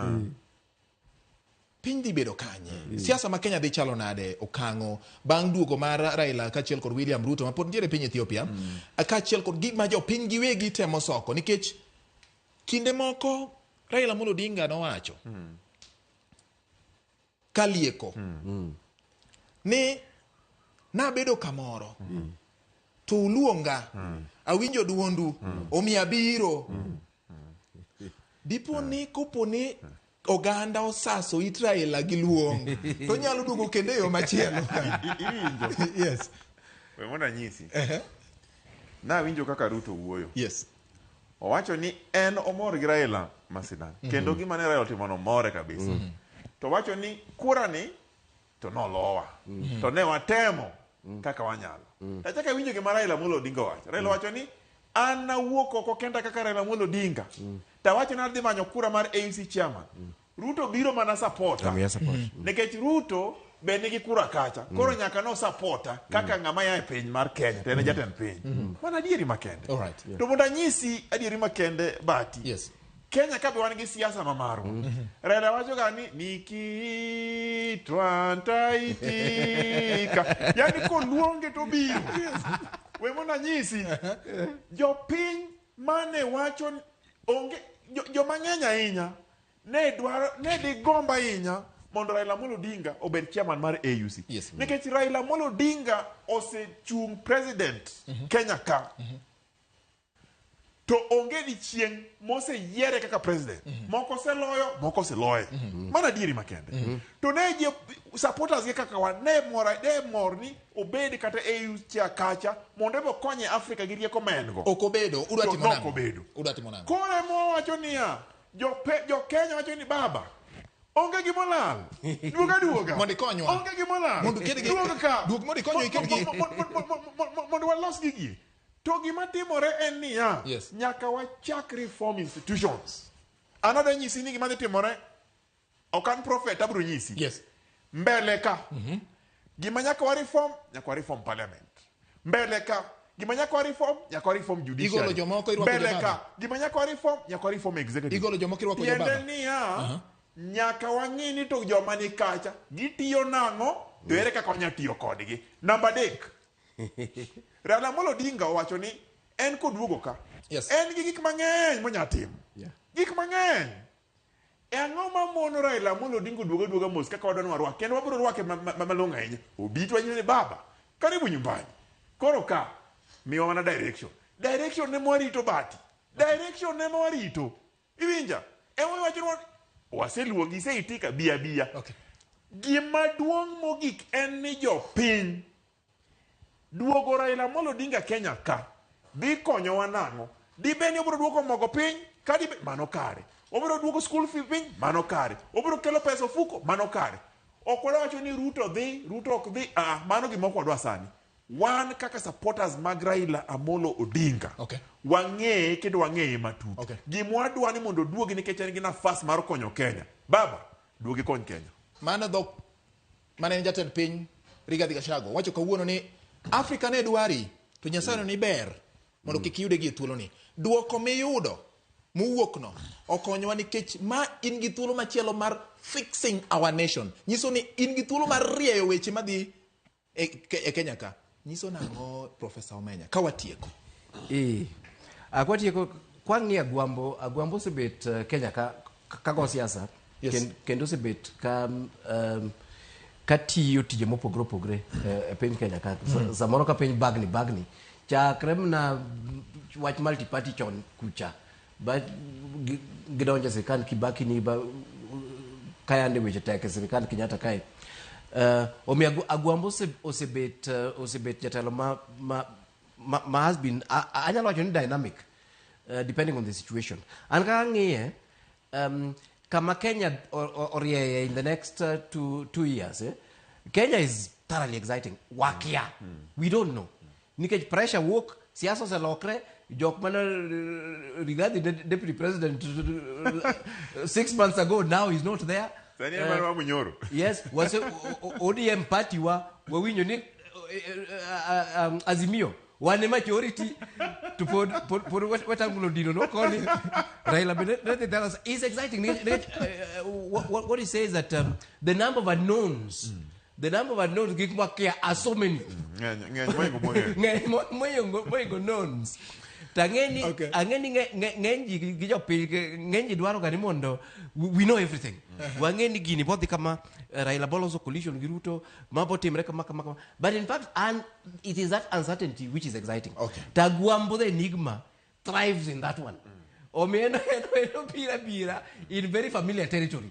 Piny dhi bedo kanye. Siasa ma Kenya dhi chalo nade okango bang' duogo mar Raila kaachiel kod William Ruto ma pod nitiere piny Ethiopia kaachiel kod gik ma jopiny giwegi temo soko nikech kinde moko Raila Amolo Odinga nowacho kalieko ni nabedo kamoro to uluonga awinjo duondu omiya biro koponi oganda osaso it Raila gi luong to nyalo duogo kendo yo machielo. Yes. We mona nyisi. Na winjo kaka Ruto wuoyo. Yes. Owacho ni en omor gi Raila masidan. Kendo gima ne Raila otimo no more kabisa. To wacho ni kura ni to nolowa. To ne watemo kaka wanyalo. Tachaka winjo gima Raila Amolo Odinga wacho. Raila wacho ni an nawuok oko kenda kaka Raila Amolo Odinga. Tawacho na adhi manyo kura mar AUC chairman. Ruto biro mana supporta. Nikech Ruto be nigi kura kacha. Koro nyaka no supporta kaka ng'ama ya e piny mar Kenya. Tene jatend piny. Mana adieri makende. To mondo nyisi adieri makende bati. Yes. Kenya ka be wan gi siasa mamaru. Raila wacho ga ni nikitwantaitika. Yani ko luonge to biro. We mona nyisi. Jopiny mane wacho onge joma ng'eny ahinya ne di gomba ahinya mondo Raila Amolo Odinga obed chairman mar AUC. Nikech Raila Amolo Odinga osechung president Kenya ka. To onge di chieng mose yiere kaka president. Moko se loyo, moko se loye. Mana dieri makende. To ne je supporters ge kaka wan ne mor ni obed kata AUC kacha mondo bo konye Afrika gi rieko mengo. Okobedo, udwatimo nang'o. Kore mo wacho niya, jo Kenya wacho ni baba onge gimolal. Duoga. Mondo ikonywa. Onge gimolal. Mondo kedgi. Duoga ka. Duog mondo ikonywa ikedgi. Mondo walos gigi. To gima timore en niya, nyaka wachak reform institutions. Another nyisi ni gima timore okan prophet abro nyisi. Yes. Mbele ka. Gima nyaka wa reform parliament. Mbele ka. Gima nyaka reform judiciary. Igolo jomoko irwako Mbele ka. Gima nyaka reform executive. Igolo jomoko irwako jobaba. Yende niya, nyaka wang'ini to joma ni kacha gitiyo nang'o to ere kaka wanya tiyo kodgi. Number 3. Raila Amolo Odinga owacho ni en koduogo ka En gi gik mang'eny monyatim. Gik mang'eny. E ang'o ma mono Raila Amolo Odinga duoga mos kaka wadwa warwake. Kendo wabiro rwake malong'o ahinya. Obit wanyine baba. Karibu nyumbani. Koro ka miwa mana direction. Direction ne mwarito bati. Direction ne mwarito. Iwinja. Ema wacho waseluogi seitika bia. Okay. Gima duong' mogik en ni jopiny duogo Raila Amolo Odinga Kenya ka dhi konyowa nang'o. Dibeni obiro duoko mogo piny ka mano kare. Obiro duoko school fee piny mano kare. Obiro kelo pesa ofuko mano kare. Ok wacho ni Ruto ok dhi. Mano gima ok wadwa sani. Wan kaka supporters mag Raila Amolo Odinga. Okay. Wang'eye kendo wang'eye matut. Okay. Gima wadwa ni mondo duogi nikech en gi nafas mar konyo Kenya. Baba, duogi kony Kenya. Mano dhok mane en jatend piny Rigathi Gachagua wacho kawuono ni Afrika ne dwari to Nyasaye ni ber mondo kik yude gi thuolo ni. Duoko miyudo muwuok no okonyowa nikech ma in gi thuolo machielo mar fixing our nation. Nyiso ni in gi thuolo mar rieyo weche madhi e Kenya ka. Nyiso nang'o Professor Omenya ka watieko. Akwatieko kwang'i agwambo osebet Kenya ka go siasa. Yes. Kendo osebet ka tiyo tije mopogore e piny Kenya ka. Samoro ka piny bagni chakre na wach multi party chon kucha ba gidonje sirikal Kibaki ni ba kayande weche tek sirikal Kenyatta kae. Omiyo agwambo osebet jatelo ma has been anyalo wacho ni dynamic depending on the situation. An ka ng'iye kama Kenya orieye in the next 2 years, Kenya is thoroughly exciting. Wakia. We don't know. Nikech pressure work, siasa se lokre, jok mana Rigathi deputy president 6 months ago, now he's not there. Yes, was ODM party wa winyo ni Azimio. One majority to put what I'm going to do. No, calling Raila Benedict is exciting. What he says that the number of unknowns, are so many. Unknowns. We know everything. Wangeni gini bodi kama Raila Bolozo coalition Ruto mabotimre kama. But in fact, it is that uncertainty which is exciting. Okay. Tagwambo the enigma thrives in that one. Omieno pira in very familiar territory.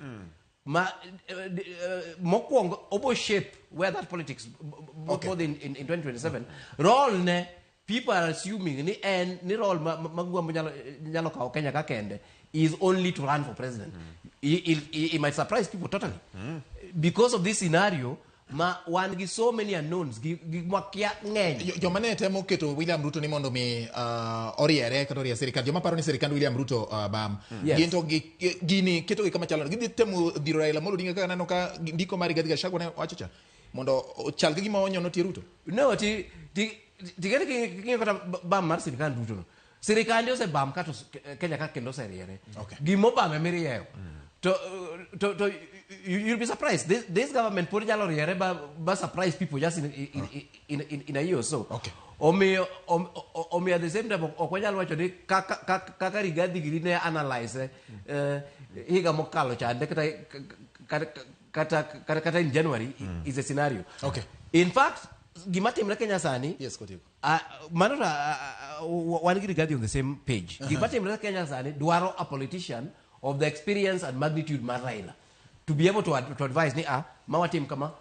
Mokwongo obo shape where that politics both in 2027 role ne people are assuming ni role magwambo nyalo ka Kenya ka kende is only to run for president. It might surprise people totally. Because of this scenario, one gi so many unknowns, makia ng'eny. Joma ne temo keto William Ruto ni mondo mi oriere kata orie sirikal. Joma paro ni sirikal William Ruto bam. Yes. Giento gini keto gi kama chalo. Gidhi temo dhiro Raila Amolo Odinga kaka nano ka ndiko mari Rigathi Gachagua ne wachocha. Mondo chal gi gima onyono tie Ruto. No, tigere kinyo kata bam mar sirikal Ruto no. Sirikal ndio se bam kato Kenya ka kendo se riere. Gimo bam emiriyo. To you'll be surprised. This government put jalo riere ba surprise people just in a year or so. Okay. Omi at the same time okwanyalo wacho ni kaka Rigathi giri ne analyze higa mokalo chande kata in January is a scenario. Okay. In fact, gimatimre Kenya sani. Yes, Kotiko. Manora one Rigathi on the same page. Gimatimre Kenya sani dwaro a politician of the experience and magnitude mar Raila to be able to advise ni mawatim kama.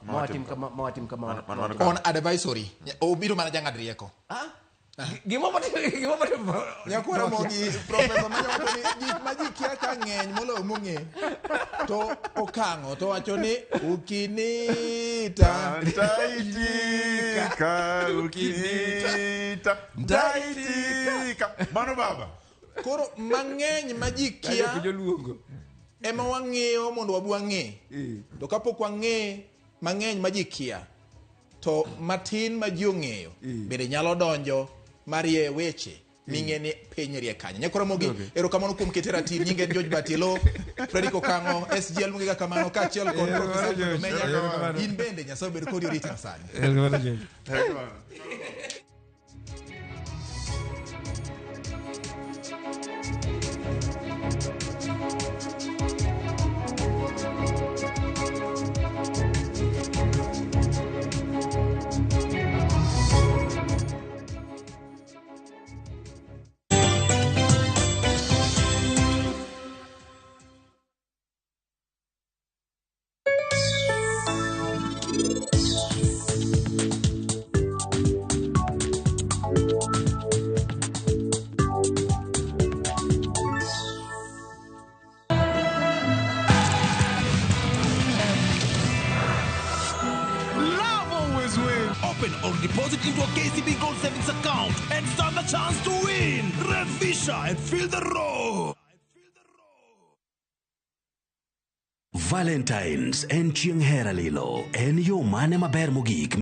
On advisory obiro mana jangad rieko. Gimo nyakwara mogi Professor Manyawato ni gik ma ji kia ka ng'eny molo mong'e to okang'o to wacho ni ukinita ndaitika mano baba. Koro mang'eny ma ji kia ema wang'eyo mondo wabu wang'e. To kapok wang'e mang'eny ma ji kia to matin ma ji ong'eyo bende nyalo donjo marie weche ming'e ni piny rie kanyo. Nyakora mogi erokamano kuom kete ratil. Nyinge en George Batielo, Fredrick Okango, SGL mungega kamano kaachiel kod Professor Omenya. In bende Nyasaye bedo kodi oriti masani. open or deposit into a KCB Gold Savings account and stand a chance to win. Revisha and feel the roar. Valentine's en chieng' hera lilo en yo mane maber mogik